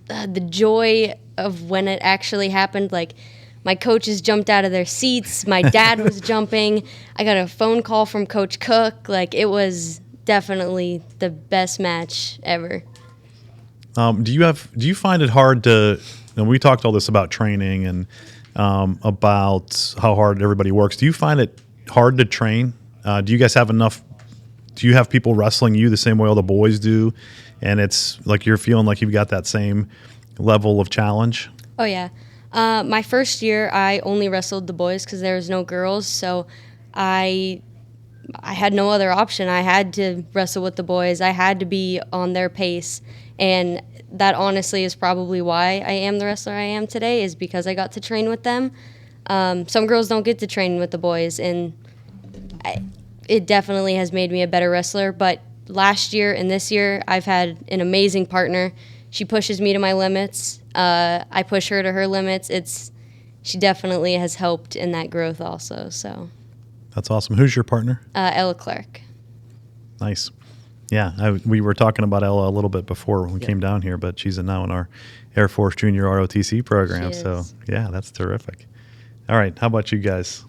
the joy of when it actually happened. Like, my coaches jumped out of their seats. My dad was jumping. I got a phone call from Coach Cook. Like, it was definitely the best match ever. Do you find it hard to, and we talked all this about training and about how hard everybody works. Do you find it hard to train? Do you guys have enough? Do you have people wrestling you the same way all the boys do, and it's like you're feeling like you've got that same level of challenge? Oh yeah, my first year I only wrestled the boys because there was no girls, so I had no other option. I had to wrestle with the boys. I had to be on their pace, and that honestly is probably why I am the wrestler I am today, is because I got to train with them. Some girls don't get to train with the boys, and it definitely has made me a better wrestler. But last year and this year, I've had an amazing partner. She pushes me to my limits. I push her to her limits. She definitely has helped in that growth also. So that's awesome. Who's your partner? Ella Clark. Nice. Yeah, we were talking about Ella a little bit before when we came down here, but she's now in our Air Force Junior ROTC program. So yeah, that's terrific. All right, how about you guys?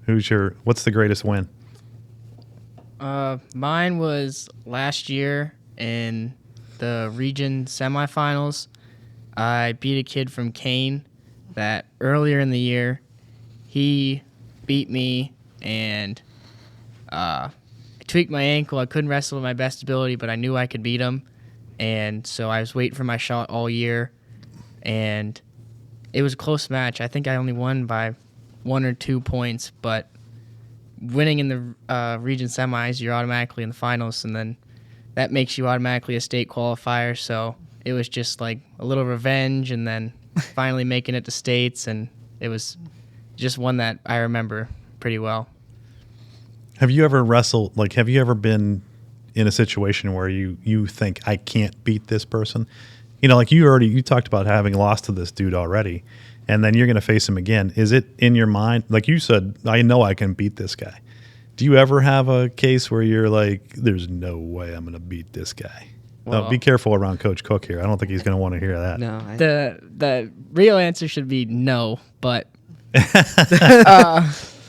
What's the greatest win? Mine was last year in the region semifinals. I beat a kid from Kane that earlier in the year, he beat me and I tweaked my ankle. I couldn't wrestle at my best ability, but I knew I could beat him. And so I was waiting for my shot all year, and it was a close match. I think I only won by 1 or 2 points, but winning in the region semis, you're automatically in the finals, and then that makes you automatically a state qualifier. So it was just like a little revenge, and then finally making it to states, and it was just one that I remember pretty well. Have you ever wrestled, like, have you ever been in a situation where you think, I can't beat this person? You know, like you talked about having lost to this dude already, and then you're going to face him again. Is it in your mind, like you said, I know I can beat this guy? Do you ever have a case where you're like, there's no way I'm going to beat this guy? Well, Be careful around Coach Cook here. I don't think he's going to want to hear that. No, the real answer should be no, but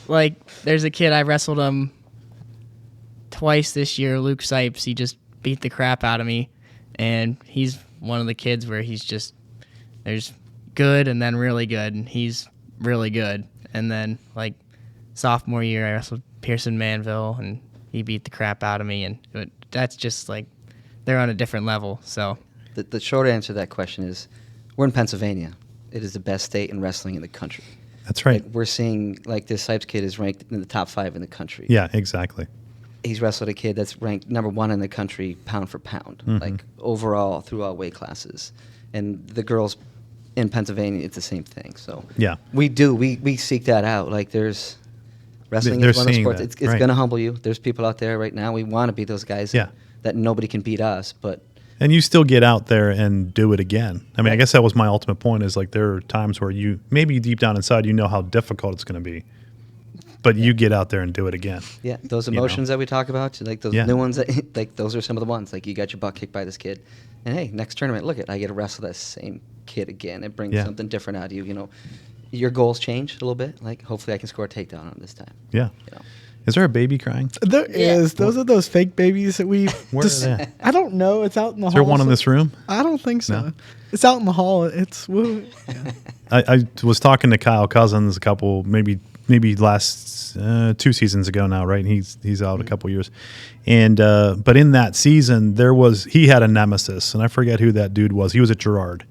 like there's a kid I wrestled him twice this year, Luke Sipes. He just beat the crap out of me, and he's one of the kids where there's good and then really good, and he's really good. And then like sophomore year, I wrestled Pearson Manville, and he beat the crap out of me, and that's just like they're on a different level. So the short answer to that question is we're in Pennsylvania. It is the best state in wrestling in the country. That's right. Like, we're seeing like this Sipes kid is ranked in the top 5 in the country. Yeah, exactly. He's wrestled a kid that's ranked number 1 in the country pound for pound, Mm-hmm. like overall through all weight classes. And the girls in Pennsylvania, it's the same thing. So Yeah. we seek that out. Like there's wrestling They're is one of the seeing sports. that, It's right. going to humble you. There's people out there right now. We want to be those guys Yeah. that nobody can beat us, but And you still get out there and do it again. I mean, I guess that was my ultimate point is like there are times where you maybe deep down inside you know how difficult it's going to be, but you get out there and do it again. yeah, those You know. emotions that we talk about, like those Yeah. new ones, that, like those are some of the ones. Like you got your butt kicked by this kid, and hey, next tournament, look I get to wrestle that same kid again. It brings Yeah. something different out of you. You know, your goals change a little bit. Like hopefully I can score a takedown on this time. Yeah. You know. Is there a baby crying? There Yeah. is. Those are those fake babies that we. Where are they? I don't know. It's out in the Is hall. there one in this room? I don't think so. No? It's out in the hall. It's. I was talking to Kyle Cousins a couple, maybe last 2 seasons ago now, right? And he's out a couple years, and but in that season he had a nemesis, and I forget who that dude was. He was at Girard,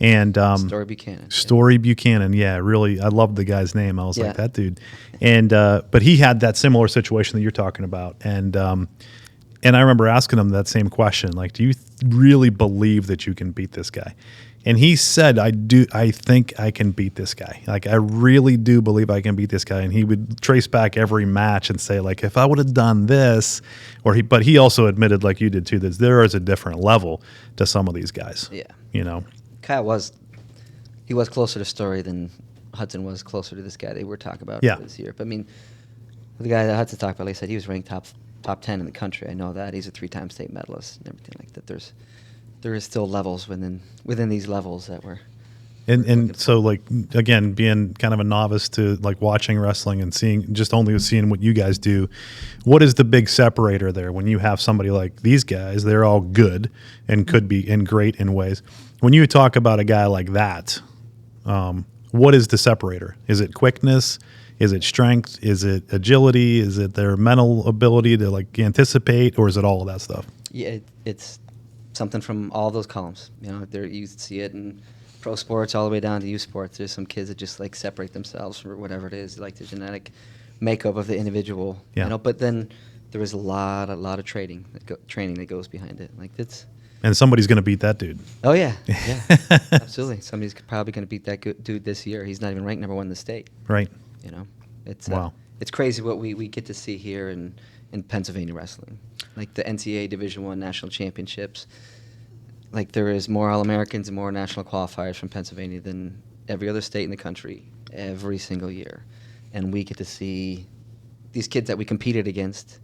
and Story Buchanan. Story Buchanan, yeah, really, I loved the guy's name. I was Yeah. like that dude, and but he had that similar situation that you're talking about, and I remember asking him that same question, like, do you really believe that you can beat this guy? And he said, I do. I think I can beat this guy. Like, I really do believe I can beat this guy. And he would trace back every match and say, like, if I would have done this, but he also admitted, like you did too, that there is a different level to some of these guys. Yeah. You know? Kyle was closer to Story than Hudson was closer to this guy they were talking about Yeah. this year. But I mean, the guy that Hudson talked about, he said he was ranked top 10 in the country. I know that. He's a 3-time state medalist and everything like that. There is still levels within these levels that we're. And so, like, again, being kind of a novice to like watching wrestling and only seeing what you guys do, what is the big separator there when you have somebody like these guys? They're all good and could be and great in ways. When you talk about a guy like that, what is the separator? Is it quickness? Is it strength? Is it agility? Is it their mental ability to like anticipate, or is it all of that stuff? Yeah, it's something from all those columns. You know, you see it in pro sports all the way down to youth sports. There's some kids that just like separate themselves from whatever it is, like the genetic makeup of the individual. Yeah. You know, but then there is a lot of training that goes behind it. Like it's. And somebody's going to beat that dude. Oh yeah, yeah, absolutely. Somebody's probably going to beat that dude this year. He's not even ranked number 1 in the state. Right. You know, it's Wow. It's crazy what we get to see here in Pennsylvania wrestling, like the NCAA Division I national championships. Like there is more All-Americans and more national qualifiers from Pennsylvania than every other state in the country every single year, and we get to see these kids that we competed against,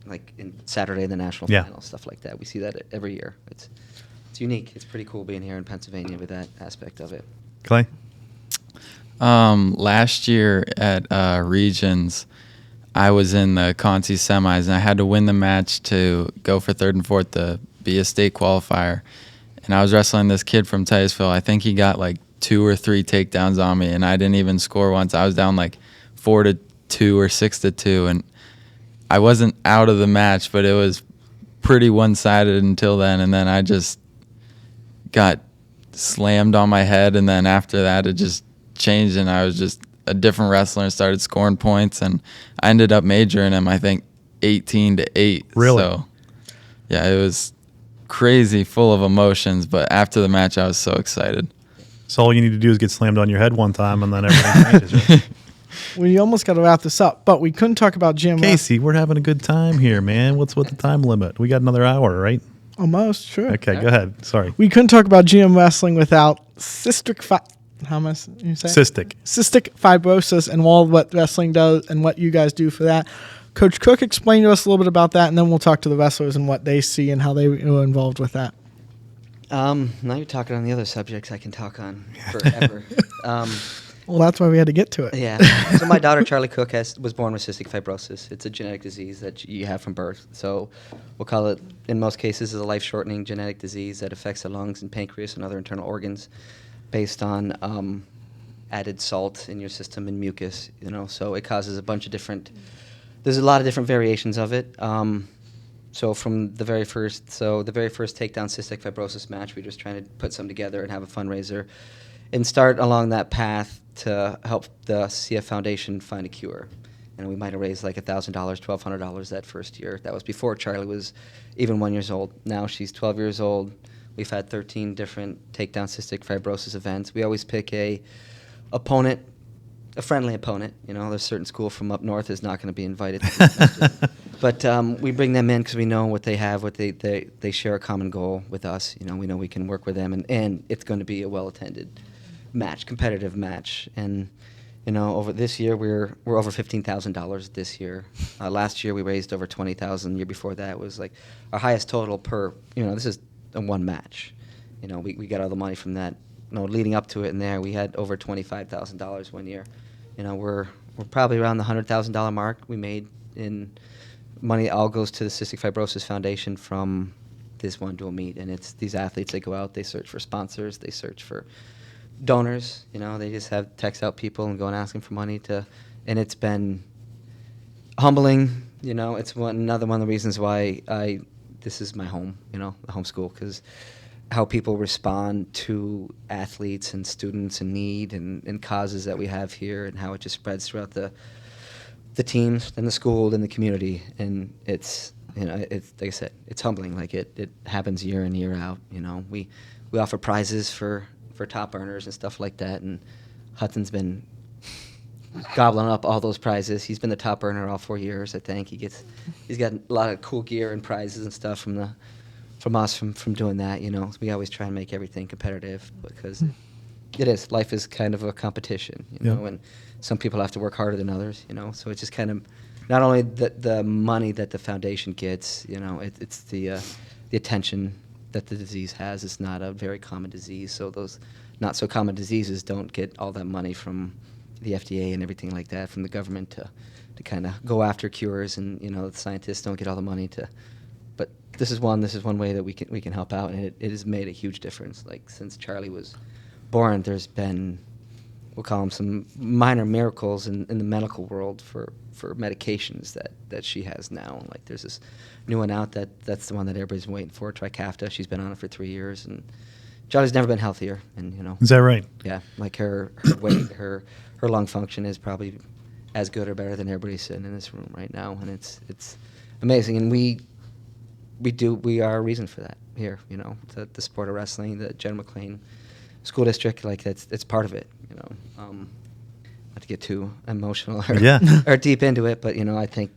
like in Saturday in the national Yeah. final, stuff like that. We see that every year. It's unique. It's pretty cool being here in Pennsylvania with that aspect of it. Clay? Last year at Regions, I was in the Conti semis, and I had to win the match to go for 3rd and 4th to be a state qualifier. And I was wrestling this kid from Titusville. I think he got like 2 or 3 takedowns on me, and I didn't even score once. I was down like 4-2 or 6-2, and I wasn't out of the match, but it was pretty one-sided until then. And then I just got slammed on my head, and then after that, it just changed, and I was just a different wrestler and started scoring points, and I ended up majoring him, I think, 18-8. Really? So, yeah, it was crazy, full of emotions, but after the match, I was so excited. So all you need to do is get slammed on your head one time, and then everything changes. Right? We almost got to wrap this up, but we couldn't talk about GM. Kasey, we're having a good time here, man. What's with the time limit? We got another hour, right? Almost, sure. Okay, go ahead. Sorry. We couldn't talk about GM wrestling without cystic Cystic. fibrosis and all what wrestling does and what you guys do for that. Coach Cook, explain to us a little bit about that, and then we'll talk to the wrestlers and what they see and how they were involved with that. Now you're talking on the other subjects I can talk on forever. Well, that's why we had to get to it. Yeah. So my daughter, Charlie Cook, was born with cystic fibrosis. It's a genetic disease that you have from birth. So we'll call it, in most cases, a life-shortening genetic disease that affects the lungs and pancreas and other internal organs based on added salt in your system and mucus. So it causes a bunch of different. There's a lot of different variations of it. So from the very first takedown cystic fibrosis match, we were just trying to put something together and have a fundraiser and start along that path to help the CF Foundation find a cure. And we might have raised like $1,000, $1,200 that first year. That was before Charlie was even 1 year old. Now she's 12 years old. We've had 13 different takedown cystic fibrosis events. We always pick a friendly opponent. There's a certain school from up north is not going to be invited. But we bring them in because we know what they have, what they share a common goal with us. We know we can work with them, and it's going to be a well-attended match, competitive match. And over this year we're over $15,000 this year. Last year we raised over $20,000. Year before that was like our highest total per. This is a one match. We got all the money from that. Leading up to it, and there we had over $25,000 one year. We're probably around the $100,000 mark we made in money. That all goes to the Cystic Fibrosis Foundation from this one dual meet, and it's these athletes. They go out, they search for sponsors, they search for donors. They just have text out people and go and ask them for money and it's been humbling. It's another one of the reasons why this is my home. The home school, because how people respond to athletes and students in need and causes that we have here, and how it just spreads throughout the teams and the school and the community. And it's it's like I said, it's humbling. Like it happens year in, year out. We offer prizes for top earners and stuff like that, and Hudson's been gobbling up all those prizes. He's been the top earner all 4 years, I think. He's got a lot of cool gear and prizes and stuff from us from doing that. We always try and make everything competitive, because it is. Life is kind of a competition, and some people have to work harder than others, So it's just kind of not only the money that the foundation gets, it's the attention that the disease has. It's not a very common disease, so those not so common diseases don't get all that money from the FDA and everything like that, from the government to kind of go after cures, and the scientists don't get all the money to. But this is one way that we can help out, and it has made a huge difference. Like since Charlie was born, there's been, we'll call them some minor miracles in the medical world for medications that she has now. Like there's this new one out that's the one that everybody's been waiting for, Trikafta. She's been on it for 3 years, and Charlie's never been healthier. And Is that right? Yeah, like her weight, her lung function is probably as good or better than everybody sitting in this room right now, and it's amazing. And we are a reason for that here. The sport of wrestling, the General McLean School District, like it's part of it. Not to get too emotional or deep into it, but I think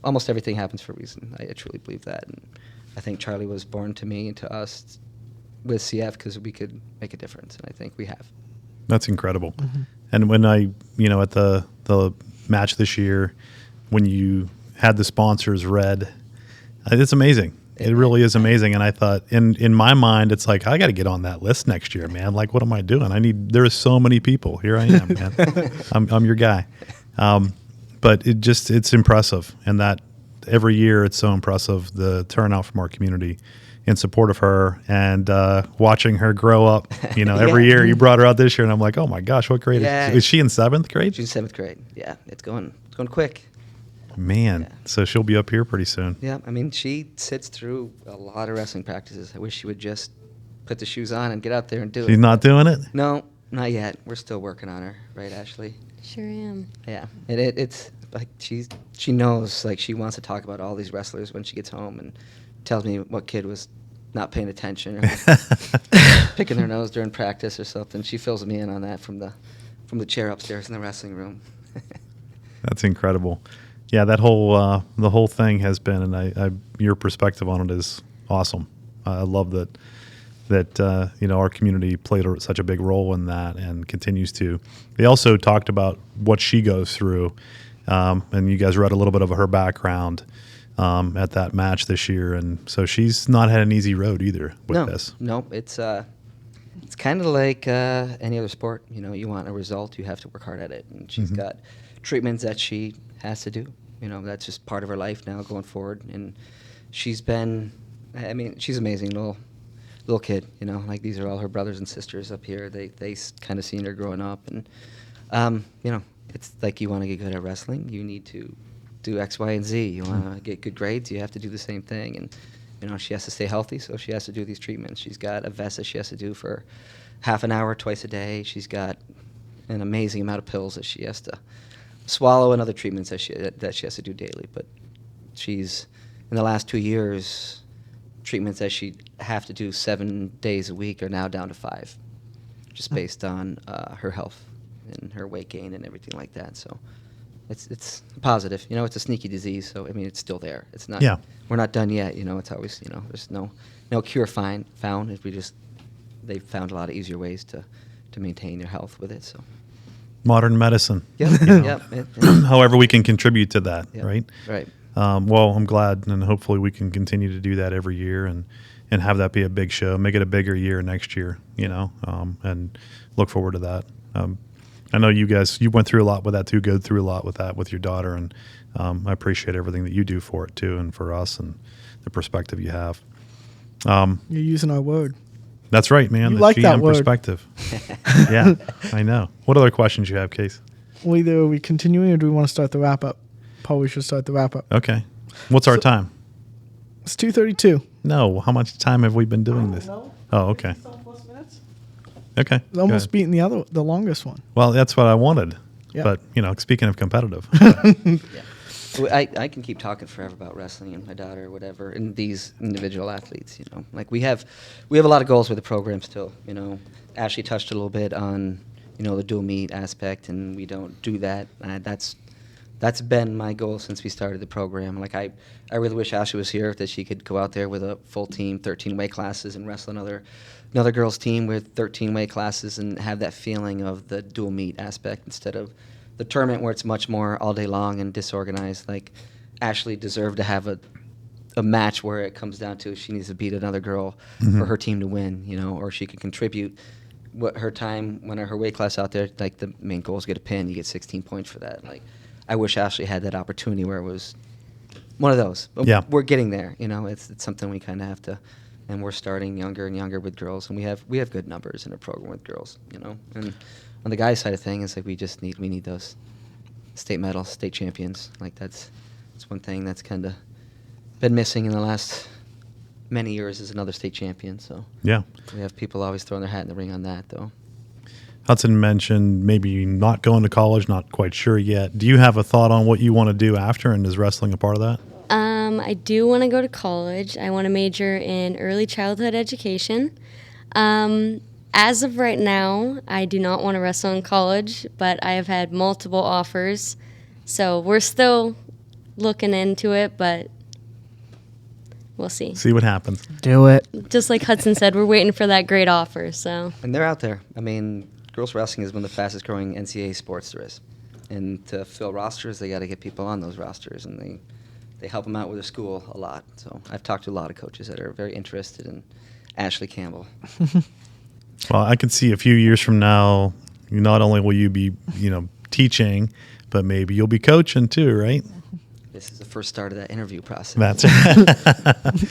almost everything happens for a reason. I truly believe that, and I think Charlie was born to me and to us with CF because we could make a difference, and I think we have. That's incredible. Mm-hmm. And when I, at the match this year, when you had the sponsors read, it's amazing. It really is amazing. And I thought, in my mind, it's like, I got to get on that list next year, man. Like, what am I doing? There are so many people. Here I am, man. I'm your guy. But it's impressive. And that every year it's so impressive, the turnout from our community in support of her, and watching her grow up. Every year. You brought her out this year, and I'm like, oh my gosh, what grade is she in 7th grade? She's in 7th grade. Yeah, it's going quick. Man, yeah. So she'll be up here pretty soon. Yeah, I mean, she sits through a lot of wrestling practices. I wish she would just put the shoes on and get out there and do it. She's not doing it? No, not yet. We're still working on her, right, Ashley? Sure am. Yeah, it's like she knows, like, she wants to talk about all these wrestlers when she gets home, and tells me what kid was not paying attention or picking their nose during practice or something. She fills me in on that from the chair upstairs in the wrestling room. That's incredible. Yeah, that whole the whole thing has been, and I your perspective on it is awesome. I love that our community played such a big role in that and continues to. They also talked about what she goes through And you guys read a little bit of her background at that match this year, and so she's not had an easy road either with this. No, it's kind of like any other sport. You know, you want a result, you have to work hard at it, and she's got treatments that she has to do. You know, that's just part of her life now going forward, and she's been. I mean, she's amazing, little kid. You know, like these are all her brothers and sisters up here. They kind of seen her growing up, and you know, it's like you want to get good at wrestling, you need to do X, Y, and Z. You want to get good grades, you have to do the same thing. And you know, she has to stay healthy, so she has to do these treatments. She's got a vest that she has to do for half an hour twice a day. She's got an amazing amount of pills that she has to swallow and other treatments that she has to do daily. But she's, in the last 2 years, treatments that she'd have to do 7 days a week are now down to 5, just based on her health and her weight gain and everything like that. So it's positive. You know, it's a sneaky disease, so I mean, it's still there. It's not. Yeah. We're not done yet. You know, it's always, you know, there's no cure found. If we just, they've found a lot of easier ways to maintain your health with it. So. Modern medicine. Yep. You know, Yep. However we can contribute to that, Yep. right? Right. Well, I'm glad, and hopefully we can continue to do that every year and have that be a big show, make it a bigger year next year, you know, and look forward to that. I know you guys, you went through a lot with that too, go through a lot with that with your daughter, and I appreciate everything that you do for it too, and for us, and the perspective you have. You're using our word. That's right, man. You The like GM that word. perspective. Yeah, I know. What other questions you have, Case? Well, either are we continuing or do we want to start the wrap up? Probably should start the wrap up. Okay. What's our time? It's 2:32. No. How much time have we been doing this? No. Oh, okay. Okay. It's go almost ahead. beating the longest one. Well, that's what I wanted. Yeah. But, you know, speaking of competitive. Well, I can keep talking forever about wrestling and my daughter or whatever, and these individual athletes. You know, like we have a lot of goals with the program still. You know, Ashley touched a little bit on, you know, the dual meet aspect, and we don't do that. That's been my goal since we started the program. Like I really wish Ashley was here, that she could go out there with a full team, 13 weight classes, and wrestle another girls team with 13 weight classes, and have that feeling of the dual meet aspect instead of the tournament where it's much more all day long and disorganized. Like Ashley deserved to have a match where it comes down to she needs to beat another girl for her team to win, you know, or she could contribute what her time when her weight class out there. Like the main goal is get a pin, you get 16 points for that. Like I wish Ashley had that opportunity where it was one of those. But Yeah. we're getting there, you know. It's something we kind of have to, and we're starting younger and younger with girls, and we have good numbers in a program with girls, you know. And on the guys' side of things, it's like we need those state medals, state champions. Like that's one thing that's kind of been missing in the last many years, is another state champion. So Yeah. we have people always throwing their hat in the ring on that, though. Hudson mentioned maybe not going to college, not quite sure yet. Do you have a thought on what you want to do after, and is wrestling a part of that? I do want to go to college. I want to major in early childhood education. As of right now, I do not want to wrestle in college, but I have had multiple offers. So we're still looking into it, but we'll see. See what happens. Do it. Just like Hudson said, we're waiting for that great offer. So And they're out there. I mean, girls wrestling is one of the fastest growing NCAA sports there is. And to fill rosters, they got to get people on those rosters, and they help them out with their school a lot. So I've talked to a lot of coaches that are very interested in Ashley Campbell. Well, I can see a few years from now, not only will you be, you know, teaching, but maybe you'll be coaching too, right? This is the first start of that interview process. That's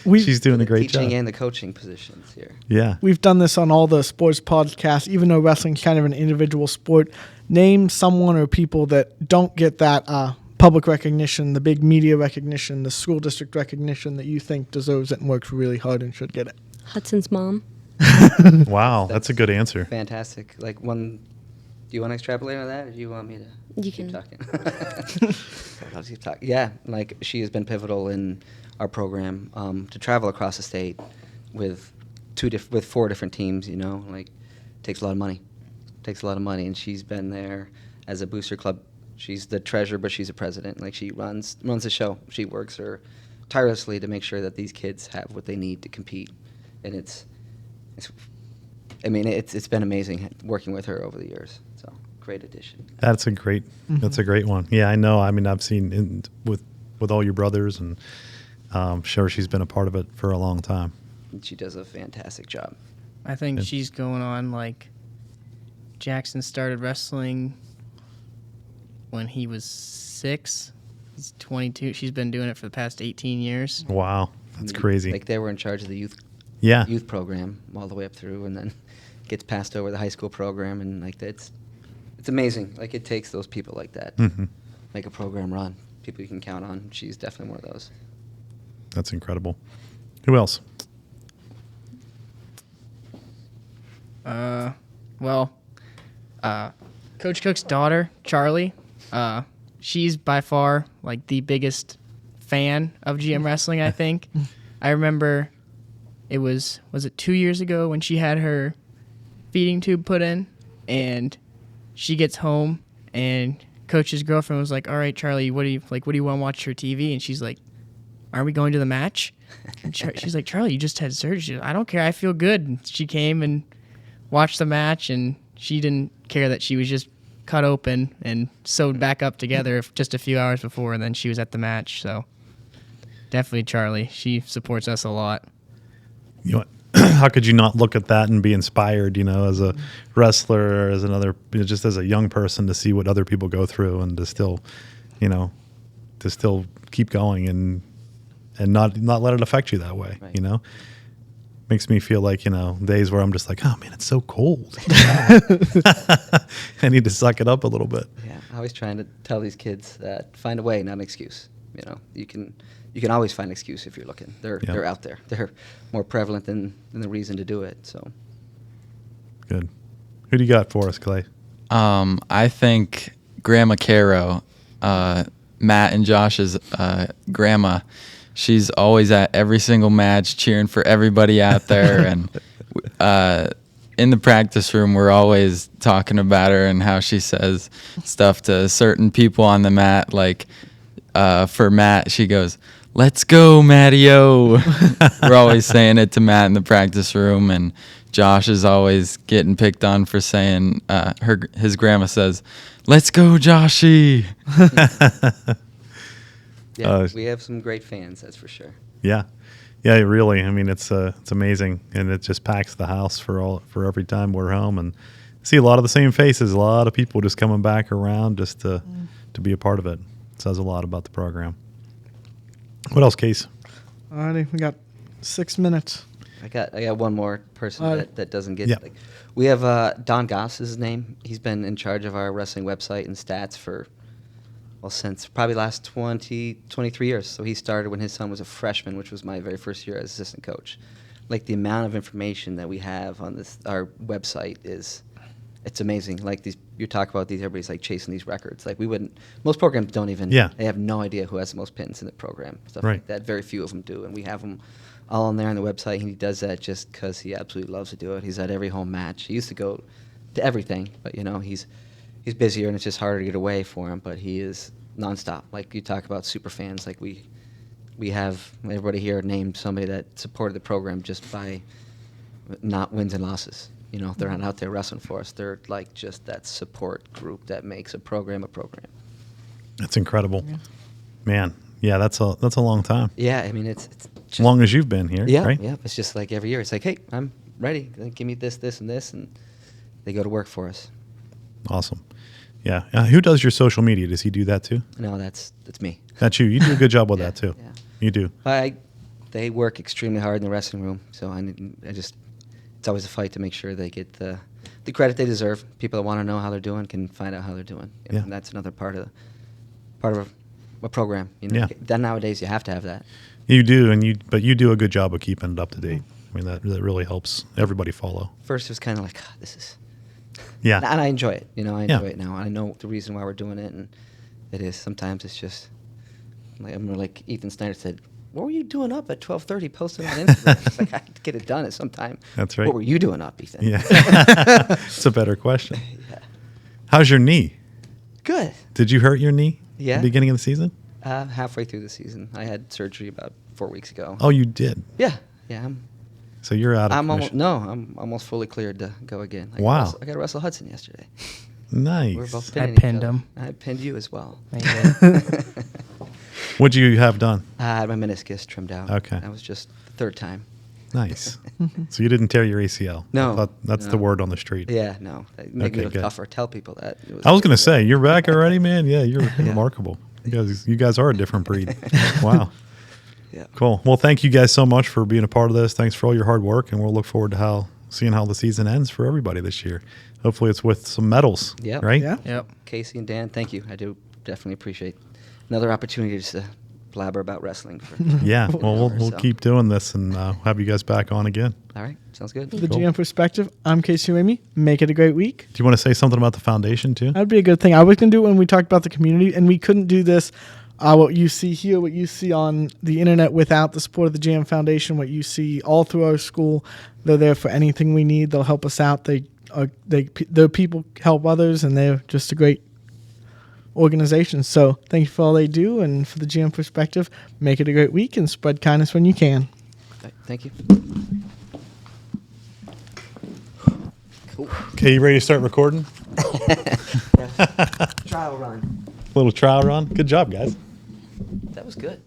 She's doing a great teaching job. and the coaching positions here. Yeah. We've done this on all the sports podcasts, even though wrestling's kind of an individual sport. Name someone or people that don't get that public recognition, the big media recognition, the school district recognition that you think deserves it and works really hard and should get it. Hudson's mom. Wow, that's a good answer. Fantastic. Like one, do you want to extrapolate on that, or do you want me to You keep can. talking? I'll keep talking. Yeah, like she has been pivotal in our program to travel across the state with with 4 different teams. You know, like takes a lot of money. Takes a lot of money, and she's been there as a booster club. She's the treasurer, but she's a president. Like she runs the show. She works her tirelessly to make sure that these kids have what they need to compete, and it's been amazing working with her over the years. So great addition. That's a great one. Yeah, I know. I mean, I've seen with all your brothers, and I'm sure she's been a part of it for a long time. And she does a fantastic job. I think she's going on like Jackson started wrestling when he was 6. He's 22. She's been doing it for the past 18 years. Wow, that's crazy. Like they were in charge of the youth program all the way up through, and then gets passed over the high school program, and like it's amazing. Like it takes those people like that to make a program run. People you can count on. She's definitely one of those. That's incredible. Who else? Coach Cook's daughter, Charlie, she's by far like the biggest fan of GM wrestling, I think. I remember was it 2 years ago when she had her feeding tube put in, and she gets home and Coach's girlfriend was like, "All right, Charlie, what do you want to watch for TV?" And she's like, "Aren't we going to the match?" And she's like, "Charlie, you just had surgery." She's like, "I don't care. I feel good." And she came and watched the match, and she didn't care that she was just cut open and sewed back up together just a few hours before, and then she was at the match. So definitely Charlie. She supports us a lot. You know, how could you not look at that and be inspired, as a wrestler, or as just as a young person, to see what other people go through, and to still keep going and not let it affect you that way, Right. Makes me feel like, days where I'm just like, oh man, it's so cold. I need to suck it up a little bit. Yeah, I always trying to tell these kids that find a way, not an excuse. You can always find an excuse if you're looking. They're out there. They're more prevalent than the reason to do it. So good. Who do you got for us, Clay? I think Grandma Caro, Matt and Josh's grandma. She's always at every single match cheering for everybody out there. And in the practice room, we're always talking about her and how she says stuff to certain people on the mat. Like for Matt, she goes, "Let's go, Matty-O." We're always saying it to Matt in the practice room. And Josh is always getting picked on for saying, his grandma says, "Let's go, Joshy." yeah, we have some great fans, that's for sure. Yeah, really. I mean, it's amazing, and it just packs the house for every time we're home, and see a lot of the same faces. A lot of people just coming back around just to be a part of it. It says a lot about the program. What else, Case? Alrighty, we got 6 minutes. I got one more person that doesn't get we have Don Goss is his name. He's been in charge of our wrestling website and stats for since probably last 23 years. So he started when his son was a freshman, which was my very first year as assistant coach. Like the amount of information that we have on our website it's amazing. Like you talk about these, everybody's like chasing these records. Like most programs don't even, they have no idea who has the most pins in the program, stuff like that. Very few of them do, and we have them all on there on the website. And he does that just because he absolutely loves to do it. He's at every home match. He used to go to everything, but he's busier and it's just harder to get away for him. But he is nonstop. Like you talk about super fans, like we have everybody here named somebody that supported the program just by not wins and losses. They're not out there wrestling for us. They're like just that support group that makes a program a program. That's incredible, man. Yeah, that's a long time. Yeah, I mean it's as long as you've been here. Yeah, right? Yeah. It's just like every year. It's like, hey, I'm ready. Give me this, and this, and they go to work for us. Awesome. Yeah. Who does your social media? Does he do that too? No, that's me. That's you. You do a good job with that too. Yeah. You do. They work extremely hard in the wrestling room, so it's always a fight to make sure they get the credit they deserve. People that want to know how they're doing can find out how they're doing. Yeah. And that's another part of a program. Yeah. Then nowadays you have to have that. You do, but you do a good job of keeping it up to date. I mean, that really helps everybody follow. First it was kind of like, this is... Yeah. And I enjoy it. I enjoy it now. I know the reason why we're doing it, and it is. Sometimes it's just... like Ethan Snyder said, what were you doing up at 12:30 posting on Instagram? It's like, I had to get it done at some time. That's right. What were you doing up, Ethan? Yeah. It's a better question. Yeah. How's your knee? Good. Did you hurt your knee Yeah. at the beginning of the season? Halfway through the season. I had surgery about 4 weeks ago. Oh, you did? Yeah. So you're out of I'm commission. almost fully cleared to go again. Wow. I got to wrestle Hudson yesterday. Nice. We're both I pinning each pinned other. him. I pinned you as well. What'd you have done? I had my meniscus trimmed out. Okay. That was just the third time. Nice. So you didn't tear your ACL? No, I thought that's the no. word on the street. Yeah, no. It made me Okay, look good. tougher. Tell people that. It I was going to say, you're back already, man? Yeah, you're Yeah. remarkable. You guys are a different breed. Wow. Yeah. Cool. Well, thank you guys so much for being a part of this. Thanks for all your hard work, and we'll look forward to seeing how the season ends for everybody this year. Hopefully it's with some medals, Yep. right? Yeah. Yep. Kasey and Dan, thank you. I do definitely appreciate another opportunity just to blabber about wrestling. For Yeah. an Well, hour, we'll so. keep doing this and have you guys back on again. All right. Sounds good. The Cool. GM Perspective. I'm Kasey Ramey. Make it a great week. Do you want to say something about the foundation too? That'd be a good thing. I was going to do it when we talked about the community, and we couldn't do this. What you see here, what you see on the internet without the support of the GM Foundation, what you see all through our school, they're there for anything we need. They'll help us out. Their people help others, and they're just a great organization. So thank you for all they do, and for the GM Perspective, make it a great week and spread kindness when you can. Thank you. Cool. Okay, you ready to start recording? Trial run. Little trial run. Good job, guys. That was good.